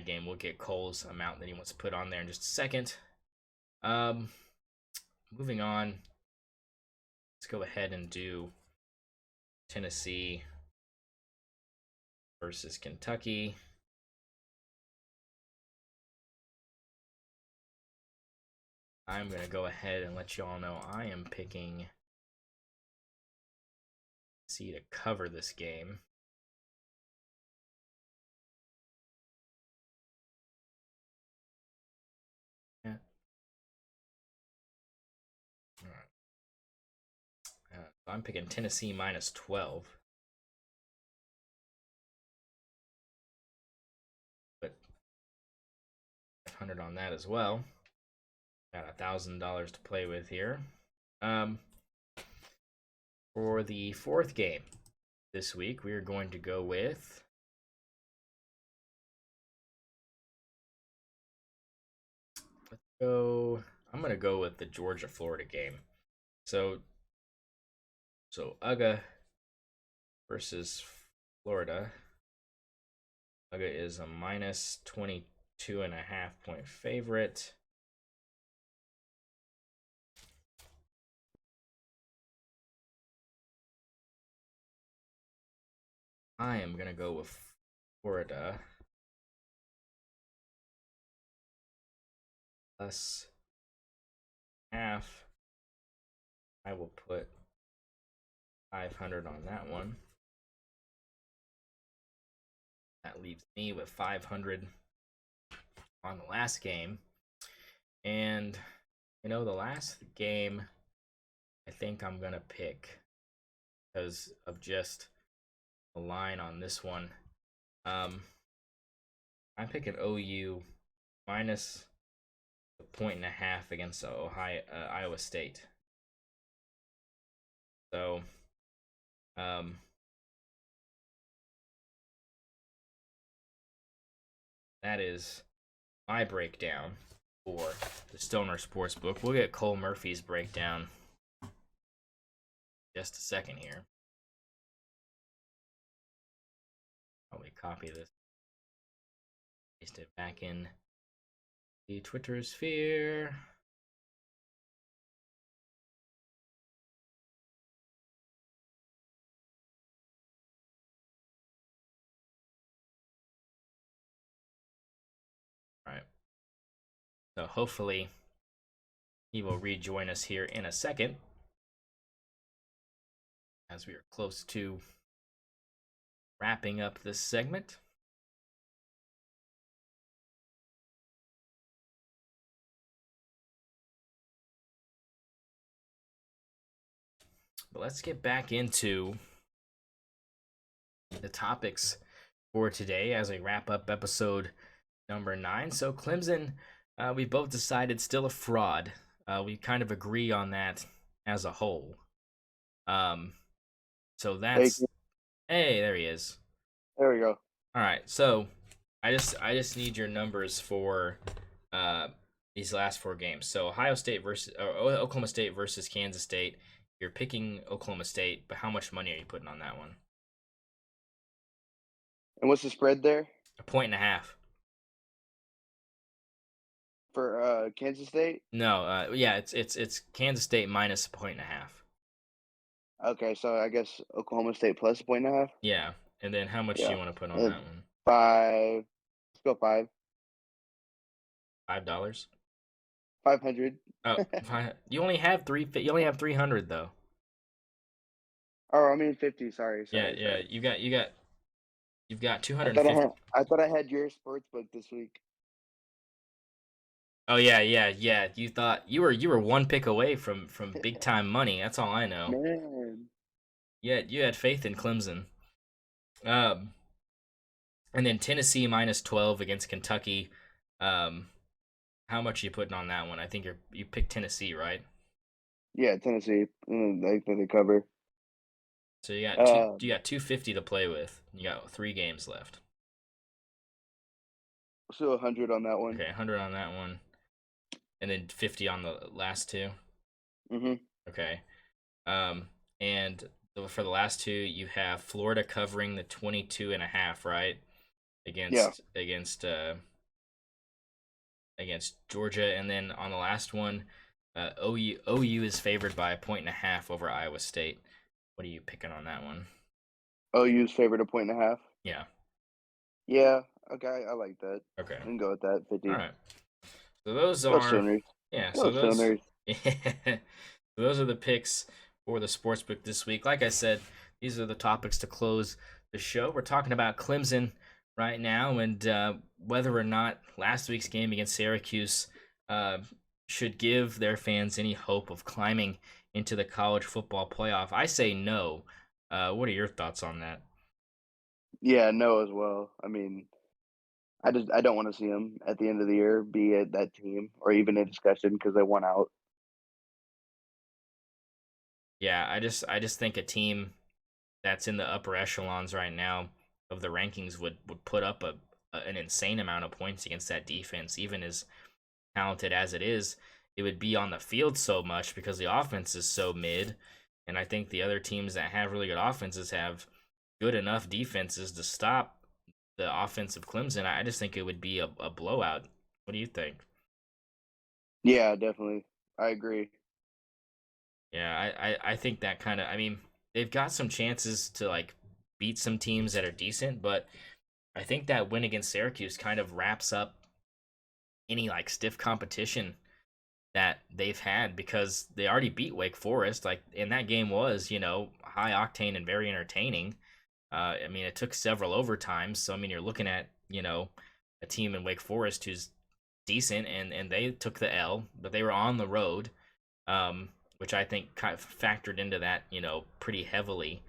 game. We'll get Cole's amount that he wants to put on there in just a second. Moving on. Let's go ahead and do Tennessee versus Kentucky. I'm going to go ahead and let you all know I am picking C to cover this game. Yeah. All right. I'm picking Tennessee minus 12. But 500 on that as well. Got $1,000 to play with here. For the fourth game this week, we are going to go with I'm going to go with the Georgia-Florida game. So UGA versus Florida. UGA is a minus 22.5 point favorite. I am going to go with Florida plus half. I will put 500 on that one. That leaves me with 500 on the last game. And, you know, the last game I think I'm going to pick because of just the line on this one. I'm picking OU minus a 1.5 against Iowa State. So, that is my breakdown for the S0ner Sportsbook. We'll get Cole Murphy's breakdown just a second here. Probably copy this, paste it back in the Twitter sphere. All right. So hopefully he will rejoin us here in a second, as we are close to wrapping up this segment. But let's get back into the topics for today as we wrap up episode number 9. So Clemson, we both decided still a fraud. We kind of agree on that as a whole. So that's hey, there he is. There we go. All right, so I just need your numbers for these last 4 games. So Ohio State versus Oklahoma State versus Kansas State. You're picking Oklahoma State, but how much money are you putting on that one? And what's the spread there? 1.5. For Kansas State? No, yeah, it's Kansas State minus 1.5. Okay, so I guess Oklahoma State plus 1.5. Yeah, and then how much do you want to put on that one? 5. Let's go 5. $5. 500. Oh, you only have 300 though. Oh, I mean 50. Sorry. Yeah. You've got 250. I thought I had your sports book this week. Oh yeah. You thought you were one pick away from big time money. That's all I know. Man. Yeah, you had faith in Clemson. And then Tennessee minus 12 against Kentucky. How much are you putting on that one? I think you picked Tennessee, right? Yeah, Tennessee. They cover. So you got 250 to play with. You got 3 games left. So 100 on that one. Okay, 100 on that one, and then 50 on the last 2. Mhm. Okay. And for the last 2, you have Florida covering the 22.5, right? Against Georgia, and then on the last one, OU is favored by 1.5 over Iowa State. What are you picking on that one? OU's favored 1.5. Yeah. Yeah, okay, I like that. Okay. We can go with that, All 50. right. So those Go are, Sooners. yeah. Go So those, Sooners. yeah. So those are the picks for the sportsbook this week. Like I said, these are the topics to close the show. We're talking about Clemson right now, and whether or not last week's game against Syracuse uh, should give their fans any hope of climbing into the college football playoff. I say no. What are your thoughts on that? Yeah, no as well. I mean, I don't want to see them at the end of the year be at that team or even in discussion because they won out. Yeah, I just think a team that's in the upper echelons right now of the rankings would put up an insane amount of points against that defense, even as talented as it is. It would be on the field so much because the offense is so mid, and I think the other teams that have really good offenses have good enough defenses to stop the offense of Clemson. I just think it would be a blowout. What do you think? Yeah, definitely. I agree. Yeah, I think that kind of. I mean, they've got some chances to like beat some teams that are decent, but I think that win against Syracuse kind of wraps up any like stiff competition that they've had because they already beat Wake Forest. Like, and that game was, high octane and very entertaining. I mean, it took several overtimes. So, I mean, you're looking at, a team in Wake Forest who's decent and they took the L, but they were on the road, which I think kind of factored into that, pretty heavily.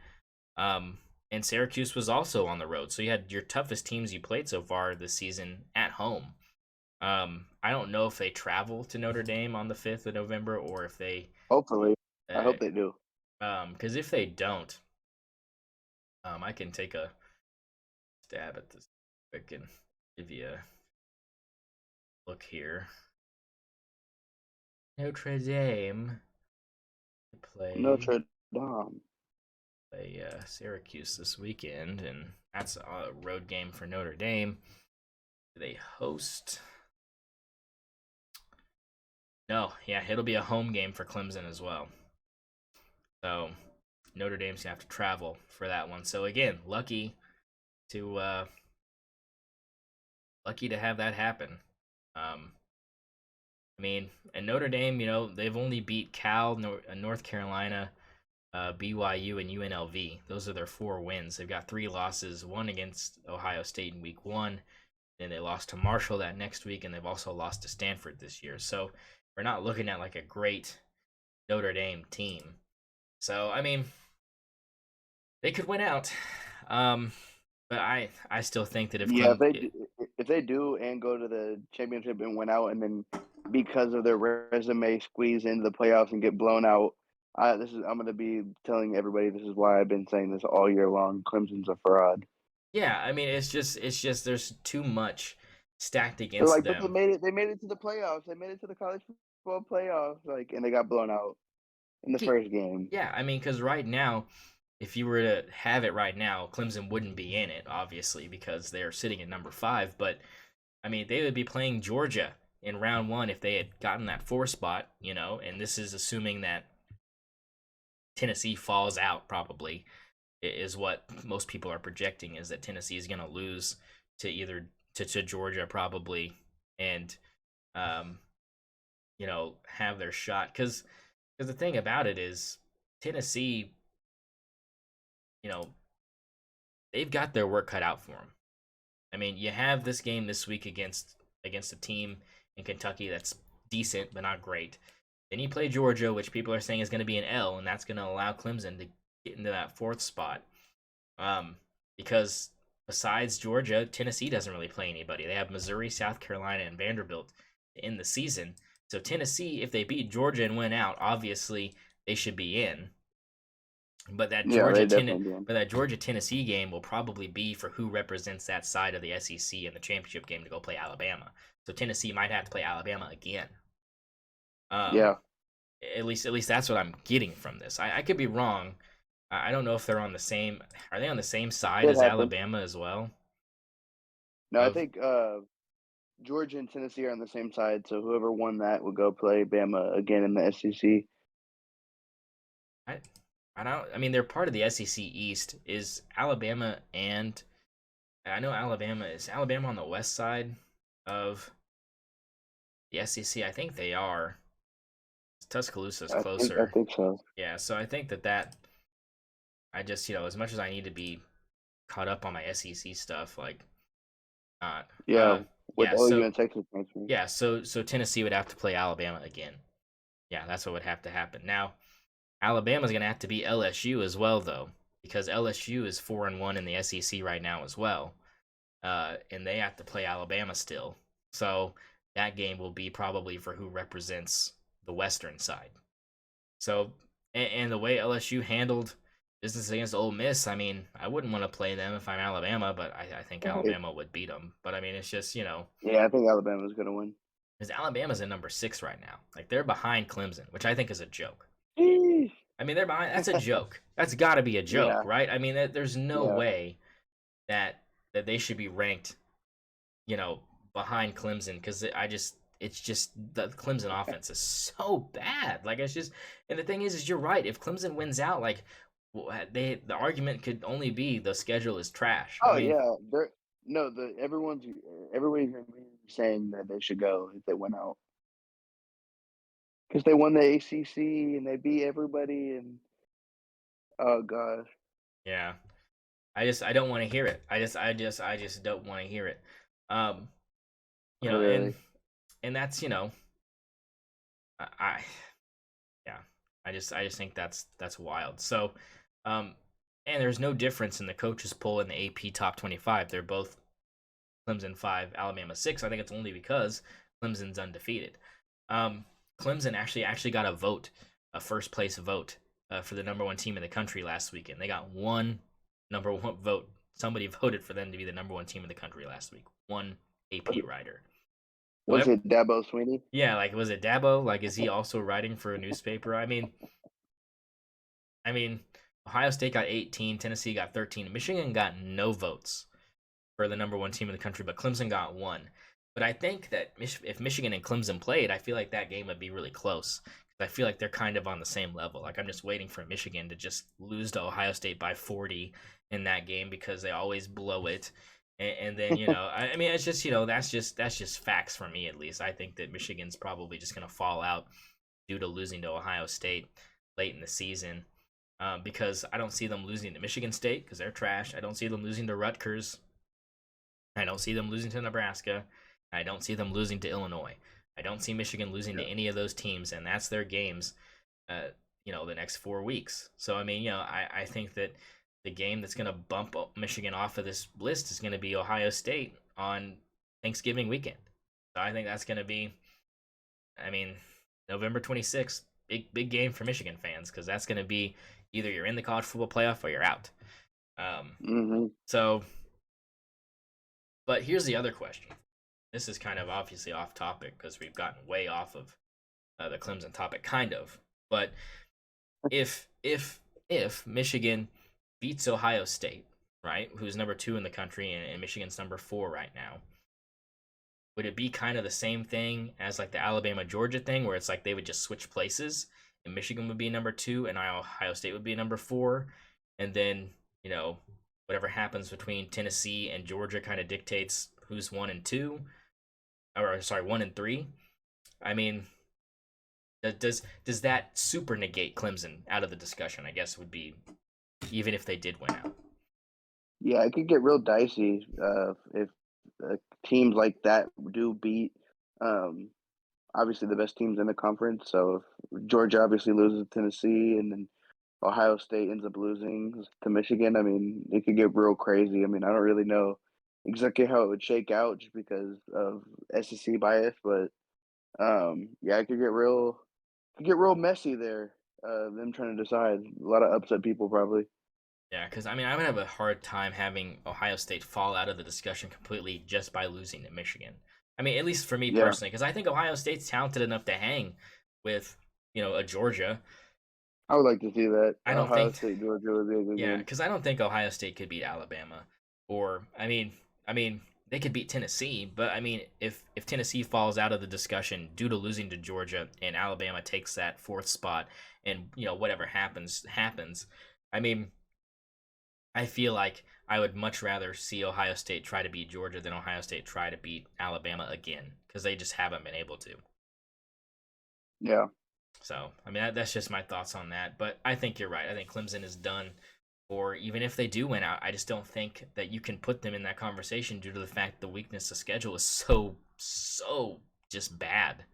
And Syracuse was also on the road. So you had your toughest teams you played so far this season at home. I don't know if they travel to Notre Dame on the 5th of November or if they, Hopefully. I uh, hope they do. because if they don't, I can take a stab at this. I can give you a look here. Notre Dame play Notre Dame. Syracuse this weekend, and that's a road game for Notre Dame. Do they host? No, yeah, it'll be a home game for Clemson as well. So Notre Dame's gonna have to travel for that one. So again, to uh, lucky to have that happen. I mean, and Notre Dame, they've only beat Cal, North Carolina, BYU, and UNLV. Those are their 4 wins. They've got 3 losses, one against Ohio State in week 1. Then they lost to Marshall that next week, and they've also lost to Stanford this year. So we're not looking at like a great Notre Dame team. So, I mean, they could win out. But I still think that Yeah, if they do and go to the championship and win out, and then because of their resume squeeze into the playoffs and get blown out, I'm going to be telling everybody this is why I've been saying this all year long. Clemson's a fraud. yeah, I mean it's just there's too much stacked They're against like, but they them. made it. They made it to the playoffs. They made it to the college football playoffs. Like, and they got blown out in the first game. Yeah, I mean, because right now, if you were to have it right now, Clemson wouldn't be in it, obviously, because they're sitting at number 5. But I mean, they would be playing Georgia in round 1 if they had gotten that 4 spot, and this is assuming that Tennessee falls out, probably, is what most people are projecting, is that Tennessee is going to lose to either to Georgia, probably, and, um, have their shot. Because the thing about it is, Tennessee, you know, they've got their work cut out for them. I mean, you have this game this week against a team in Kentucky that's decent but not great. Then you play Georgia, which people are saying is going to be an L, and that's going to allow Clemson to get into that 4th spot. Because besides Georgia, Tennessee doesn't really play anybody. They have Missouri, South Carolina, and Vanderbilt in the season. So Tennessee, if they beat Georgia and win out, obviously they should be in. But that Georgia Tennessee game will probably be for who represents that side of the SEC in the championship game to go play Alabama. So Tennessee might have to play Alabama again. Yeah. At least that's what I'm getting from this. I could be wrong. I don't know if they're on the same. Are they on the same side as Alabama as well? No, I think Georgia and Tennessee are on the same side. So whoever won that would go play Bama again in the SEC. I don't. I mean, they're part of the SEC East. Is Alabama and I know Alabama on the west side of the SEC. I think they are. Tuscaloosa's I closer. think so. Yeah, so I think that I just, as much as I need to be caught up on my SEC stuff, like not. Yeah, with Yeah, OU so and Texas next week. yeah, so Tennessee would have to play Alabama again. Yeah, that's what would have to happen. Now, Alabama's going to have to beat LSU as well though, because LSU is 4-1 in the SEC right now as well. And they have to play Alabama still. So that game will be probably for who represents the Western side. So, and the way LSU handled business against Ole Miss, I mean, I wouldn't want to play them if I'm Alabama, but I think Right. Alabama would beat them. But I mean, it's just, Yeah, I think Alabama's gonna win. because Alabama's at number 6 right now. Like they're behind Clemson, which I think is a joke. Jeez. I mean, they're behind. That's a joke. That's got to be a joke, Yeah, right? I mean, there's no yeah. way that they should be ranked, you know, behind Clemson because it's just the Clemson offense is so bad. Like it's just, and the thing is you're right. If Clemson wins out, like the argument could only be the schedule is trash. I Oh mean, yeah, everybody's saying that they should go if they went out because they won the ACC and they beat everybody and oh gosh, yeah, I don't want to hear it. I just don't want to hear it. Um, and really. that's I yeah, I just think that's wild. So, um, and there's no difference in the coaches poll in the AP top 25. They're both Clemson 5, Alabama 6. I think it's only because Clemson's undefeated. Um, Clemson actually got a first place vote for the number one team in the country last weekend. They got one number one vote. Somebody voted for them to be the number one team in the country last week. One AP writer. Was it Dabo Sweeney? Yeah, like was it Dabo? Like, is he also writing for a newspaper? I mean, Ohio State got 18, Tennessee got 13, Michigan got no votes for the number one team in the country, but Clemson got one. But I think that if Michigan and Clemson played, I feel like that game would be really close. I feel like they're kind of on the same level. Like I'm just waiting for Michigan to just lose to Ohio State by 40 in that game because they always blow it. And then I mean, it's just that's just facts for me at least. I think that Michigan's probably just gonna fall out due to losing to Ohio State late in the season. Because I don't see them losing to Michigan State because they're trash. I don't see them losing to Rutgers. I don't see them losing to Nebraska. I don't see them losing to Illinois. I don't see Michigan losing to any of those teams, and that's their games, the next 4 weeks. So, I mean, I think that the game that's going to bump Michigan off of this list is going to be Ohio State on Thanksgiving weekend. So I think that's going to be, I mean, November 26th, big game for Michigan fans because that's going to be either you're in the college football playoff or you're out. So, but here's the other question. This is kind of obviously off topic because we've gotten way off of the Clemson topic, kind of. But if Michigan beats Ohio State, right, who's number 2 in the country, and Michigan's number 4 right now, would it be kind of the same thing as like the Alabama Georgia thing, where it's like they would just switch places, and Michigan would be number 2, and Ohio State would be number 4, and then whatever happens between Tennessee and Georgia kind of dictates who's 1 and 2, or sorry, 1 and 3. I mean, does that super negate Clemson out of the discussion? I guess would be, even if they did win out. Yeah, it could get real dicey if teams like that do beat obviously the best teams in the conference. So if Georgia obviously loses to Tennessee and then Ohio State ends up losing to Michigan, I mean, it could get real crazy. I mean, I don't really know exactly how it would shake out just because of SEC bias, but yeah, it could get real messy there. Them trying to decide. A lot of upset people probably. Yeah, because I mean, I would have a hard time having Ohio State fall out of the discussion completely just by losing to Michigan. I mean, at least for me personally, because I think Ohio State's talented enough to hang with a Georgia. I would like to see that. I don't Ohio think State Georgia would be a good game. because I don't think Ohio State could beat Alabama, or I mean, they could beat Tennessee, but I mean, if Tennessee falls out of the discussion due to losing to Georgia and Alabama takes that 4th spot, and whatever happens, I mean, I feel like I would much rather see Ohio State try to beat Georgia than Ohio State try to beat Alabama again, because they just haven't been able to. Yeah. So, I mean, that's just my thoughts on that. But I think you're right. I think Clemson is done. Or even if they do win out, I just don't think that you can put them in that conversation due to the fact the weakness of schedule is so just bad.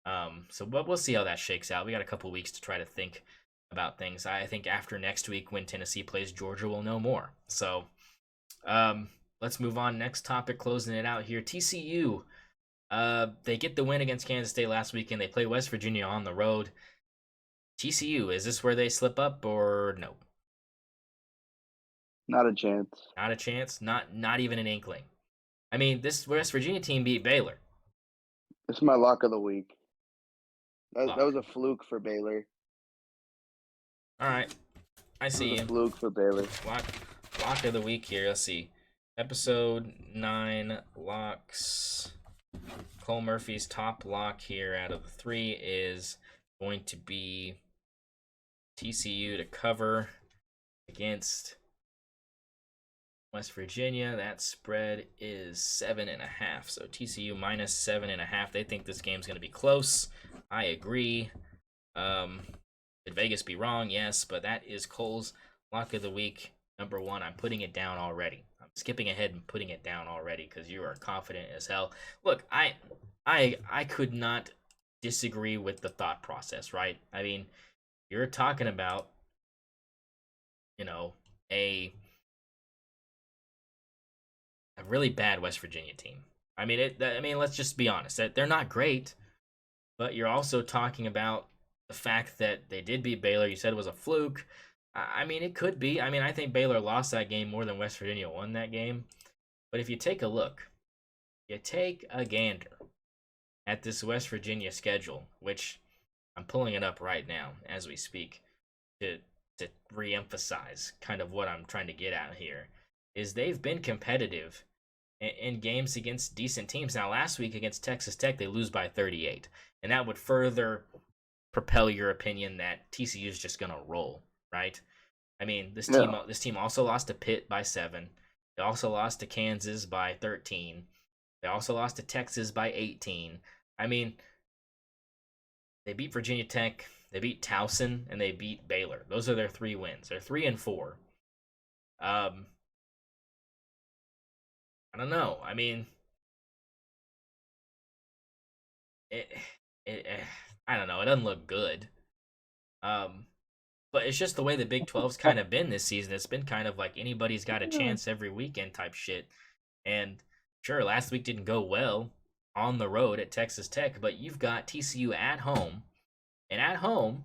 But we'll see how that shakes out. We got a couple weeks to try to think about things. I think after next week, when Tennessee plays Georgia, we'll know more. So, let's move on. Next topic, closing it out here. TCU. They get the win against Kansas State last weekend. They play West Virginia on the road. TCU, is this where they slip up or no? Not a chance. Not a chance. Not even an inkling. I mean, this West Virginia team beat Baylor. This is my lock of the week. That was a fluke for Baylor. All right, I see you. Fluke for Baylor. Lock of the week here. Let's see. Episode 9 locks. Cole Murphy's top lock here out of the 3 is going to be TCU to cover against West Virginia. That spread is 7.5. So TCU minus 7.5. They think this game's going to be close. I agree. Did Vegas be wrong? Yes, but that is Cole's lock of the week. Number 1. I'm putting it down already. I'm skipping ahead and putting it down already because you are confident as hell. Look, I could not disagree with the thought process, right? I mean, you're talking about, a really bad West Virginia team. I mean, let's just be honest. They're not great, but you're also talking about the fact that they did beat Baylor. You said it was a fluke. I mean, it could be. I mean, I think Baylor lost that game more than West Virginia won that game. But if you take a look, you take a gander at this West Virginia schedule, which I'm pulling it up right now as we speak to reemphasize kind of what I'm trying to get at here, is they've been competitive in games against decent teams. Now, last week against Texas Tech, they lose by 38. And that would further propel your opinion that TCU is just going to roll, right? I mean, this team also lost to Pitt by 7. They also lost to Kansas by 13. They also lost to Texas by 18. I mean, they beat Virginia Tech, they beat Towson, and they beat Baylor. Those are their 3 wins. They're 3-4. I don't know. I mean, I don't know. It doesn't look good. But it's just the way the Big 12's kind of been this season. It's been kind of like anybody's got a chance every weekend type shit. And sure, last week didn't go well on the road at Texas Tech, but you've got TCU at home. And at home,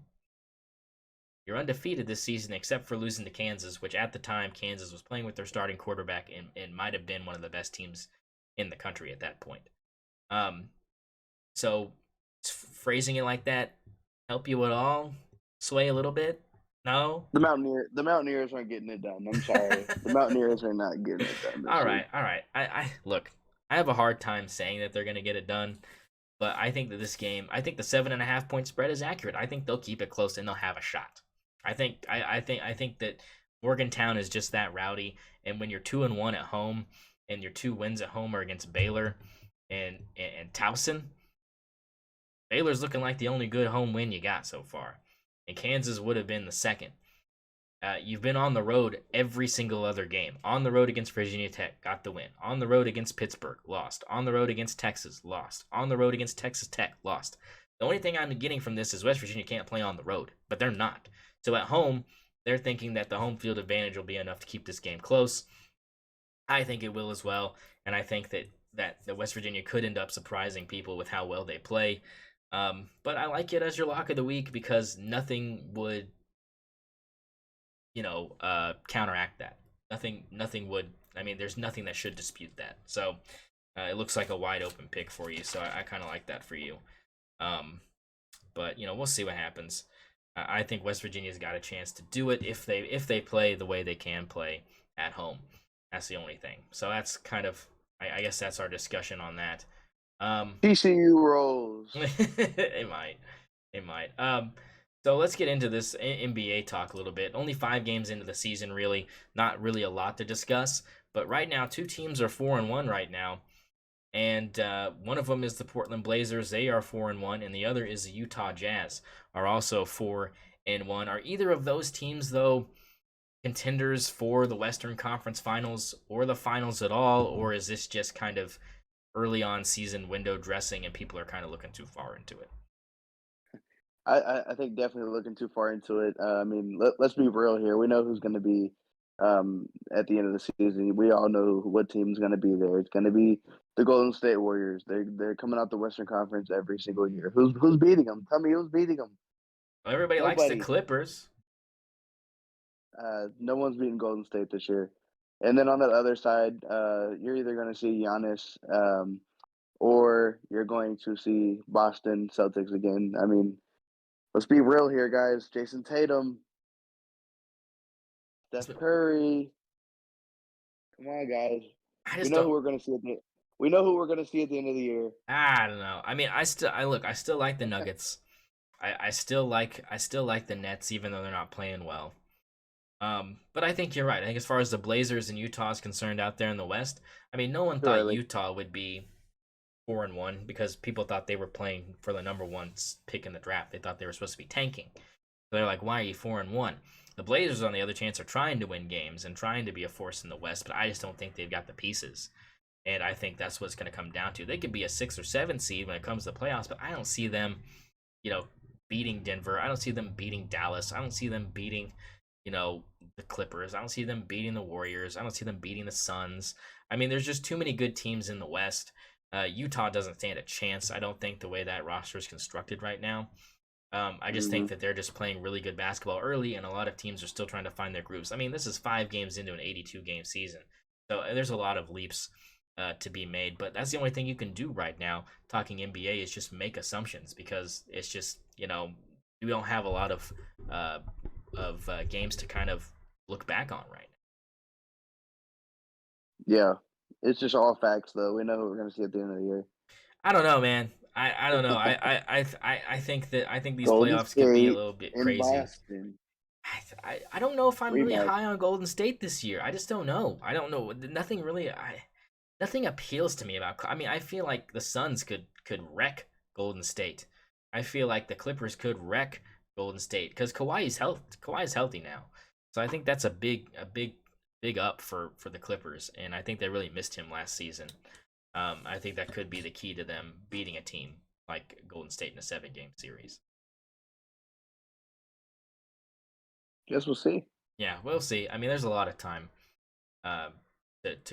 you're undefeated this season except for losing to Kansas, which at the time Kansas was playing with their starting quarterback and might have been one of the best teams in the country at that point. So phrasing it like that help you at all? Sway a little bit? No? The Mountaineers aren't getting it done. I'm sorry. The Mountaineers are not getting it done. All right. I look, I have a hard time saying that they're going to get it done, but I think that this game, I think the 7.5 point spread is accurate. I think they'll keep it close and they'll have a shot. I think that Morgantown is just that rowdy, and when you're 2-1 at home and your 2 wins at home are against Baylor and Towson, Baylor's looking like the only good home win you got so far. And Kansas would have been the second. You've been on the road every single other game. On the road against Virginia Tech, got the win. On the road against Pittsburgh, lost. On the road against Texas, lost. On the road against Texas Tech, lost. The only thing I'm getting from this is West Virginia can't play on the road, but they're not. So at home, they're thinking that the home field advantage will be enough to keep this game close. I think it will as well, and I think that West Virginia could end up surprising people with how well they play. But I like it as your lock of the week because nothing would, counteract that. Nothing would. I mean, there's nothing that should dispute that. So it looks like a wide open pick for you. So I kind of like that for you. But we'll see what happens. I think West Virginia's got a chance to do it if they play the way they can play at home. That's the only thing. So that's kind of, I guess that's our discussion on that. TCU rolls. It might. So let's get into this NBA talk a little bit. Only 5 games into the season, really, not really a lot to discuss. But right now, 2 teams are 4-1 right now, and one of them is the Portland Blazers. They are 4-1, and the other is the Utah Jazz, are also 4-1. Are either of those teams though contenders for the Western Conference Finals or the finals at all, or is this just kind of early on season window dressing and people are kind of looking too far into it? I think definitely looking too far into it. I mean, let's be real here. We know who's going to be at the end of the season. We all know what team's going to be there. It's going to be the Golden State Warriors. They're coming out the Western Conference every single year. Who's beating them? Tell me who's beating them. Well, everybody likes the Nobody. Clippers. No one's beating Golden State this year. And then on the other side, you're either going to see Giannis, or you're going to see Boston Celtics again. I mean, let's be real here, guys. Jason Tatum, Steph Curry. Come on, guys. I We just know who don't. we're going to see we know who we're going to see at the end of the year. I don't know. I mean, I still like the Nuggets. I still like the Nets, even though they're not playing well. But I think you're right. I think as far as the Blazers and Utah is concerned out there in the West, I mean, no one thought Utah would be 4-1 because people thought they were playing for the number one pick in the draft. They thought they were supposed to be tanking. So they're like, why are you 4-1? The Blazers, on the other chance, are trying to win games and trying to be a force in the West, but I just don't think they've got the pieces. And I think that's what it's going to come down to. They could be a 6 or 7 seed when it comes to the playoffs, but I don't see them, beating Denver. I don't see them beating Dallas. I don't see them beating, the Clippers. I don't see them beating the Warriors. I don't see them beating the Suns. I mean, there's just too many good teams in the West. Utah doesn't stand a chance, I don't think, the way that roster is constructed right now. I just think that they're just playing really good basketball early, and a lot of teams are still trying to find their grooves. I mean, this is 5 games into an 82-game season, so there's a lot of leaps to be made. But that's the only thing you can do right now, talking NBA, is just make assumptions, because it's just, we don't have a lot of games to kind of look back on right now. Yeah, it's just all facts, though. We know who we're going to see at the end of the year. I don't know, man. I don't know. I think these playoffs could be a little bit crazy. I don't know if I'm really high on Golden State this year. I just don't know. I don't know. Nothing appeals to me about. I mean, I feel like the Suns could wreck Golden State. I feel like the Clippers could wreck Golden State because Kawhi's healthy now. So I think that's a big up for the Clippers, and I think they really missed him last season. I think that could be the key to them beating a team like Golden State in a 7-game series. Guess we'll see. Yeah, we'll see. I mean, there's a lot of time to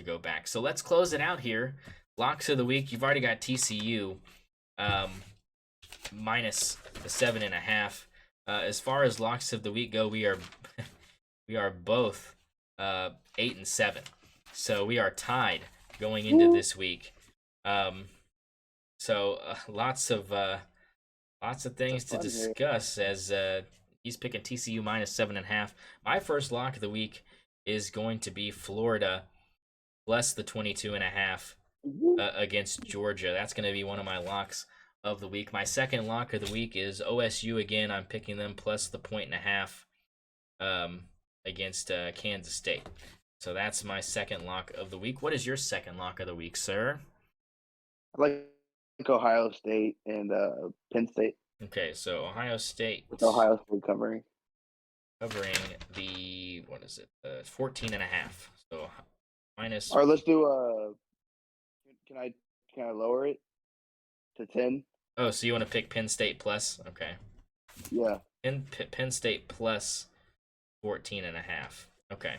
go back. So let's close it out here. Locks of the week. You've already got TCU minus the 7.5. As far as locks of the week go, we are both 8-7. So we are tied going into this week. So lots of things to discuss as he's picking TCU minus 7.5. My first lock of the week is going to be Florida plus the 22.5 against Georgia. That's going to be one of my locks of the week. My second lock of the week is OSU again. I'm picking them plus the 1.5 against Kansas State. So that's my second lock of the week. What is your second lock of the week, sir? I like Ohio State and Penn State. Okay, so Ohio State. Ohio State covering the 14.5. So minus. All right, let's do. Can I lower it to 10? Oh, so you want to pick Penn State plus? Okay. Yeah. Penn State plus 14.5. Okay.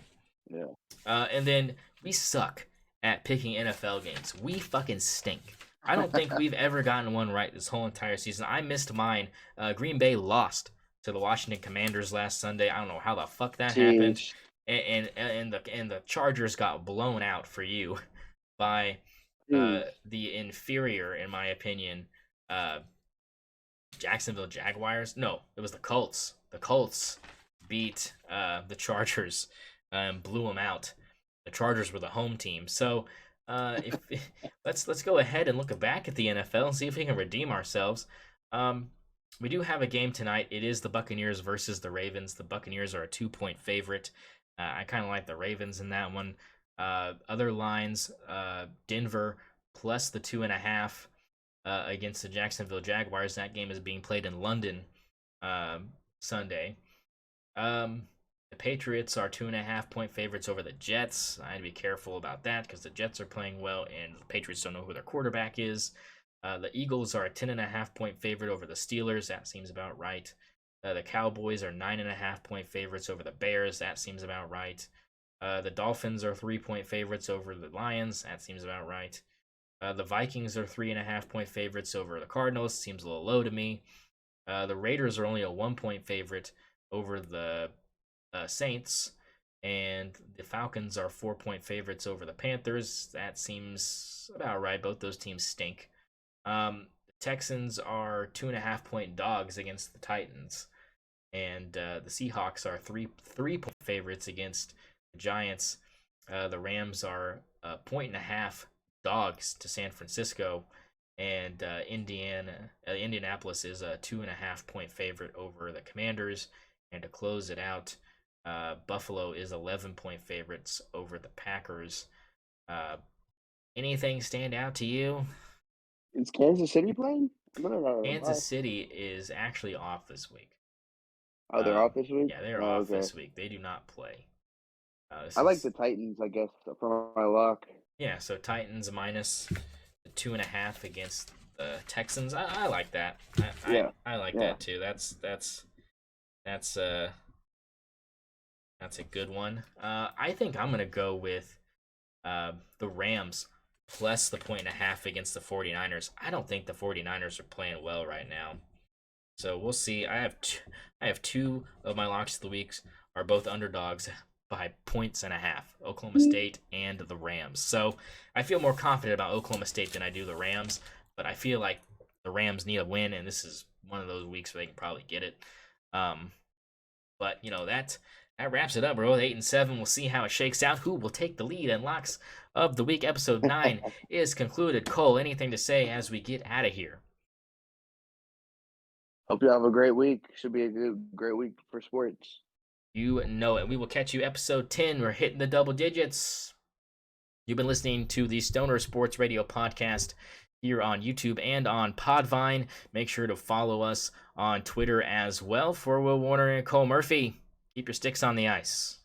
Yeah. And then we suck at picking NFL games. We fucking stink. I don't think we've ever gotten one right this whole entire season. I missed mine. Green Bay lost to the Washington Commanders last Sunday. I don't know how the fuck that happened. And the Chargers got blown out for you by the inferior, in my opinion, Jacksonville Jaguars. No, it was the Colts. The Colts beat the Chargers and blew them out. The Chargers were the home team. So let's go ahead and look back at the NFL and see if we can redeem ourselves. We do have a game tonight. It is the Buccaneers versus the Ravens. The Buccaneers are a 2-point favorite. I kind of like the Ravens in that one. Other lines, Denver plus the 2.5 against the Jacksonville Jaguars. That game is being played in London Sunday. The Patriots are 2.5-point favorites over the Jets. I'd be careful about that because the Jets are playing well and the Patriots don't know who their quarterback is. The Eagles are a 10.5-point favorite over the Steelers. That seems about right. The Cowboys are 9.5-point favorites over the Bears. That seems about right. The Dolphins are 3-point favorites over the Lions. That seems about right. The Vikings are 3.5-point favorites over the Cardinals. Seems a little low to me. The Raiders are only a 1-point favorite over the Saints. And the Falcons are 4-point favorites over the Panthers. That seems about right. Both those teams stink. The Texans are 2.5-point dogs against the Titans, and the Seahawks are 3-point favorites against the Giants. The Rams are 1.5 dogs to San Francisco, and Indianapolis is a 2.5-point favorite over the Commanders. And to close it out, Buffalo is 11-point favorites over the Packers. Anything stand out to you? Is Kansas City playing? Kansas City is actually off this week. Oh, they're off this week? Yeah, they're off this week. They do not play. I like the Titans, I guess, for my luck. Yeah, so Titans minus the 2.5 against the Texans. I like that. I like that too. That's a good one. I think I'm gonna go with the Rams plus the 1.5 against the 49ers. I don't think the 49ers are playing well right now. So we'll see. I have two of my locks of the weeks are both underdogs by 1.5, Oklahoma State and the Rams. So I feel more confident about Oklahoma State than I do the Rams, but I feel like the Rams need a win, and this is one of those weeks where they can probably get it. But that wraps it up, bro. 8-7. We'll see how it shakes out. Who will take the lead? And locks of the week, episode 9 is concluded. Cole, anything to say as we get out of here? Hope you have a great week. Should be a great week for sports. You know it. We will catch you episode 10. We're hitting the double digits. You've been listening to the SUBSCIBE Sports Radio podcast here on YouTube and on PODVINE. Make sure to follow us on Twitter as well. For Will Warner and Cole Murphy, keep your sticks on the ice.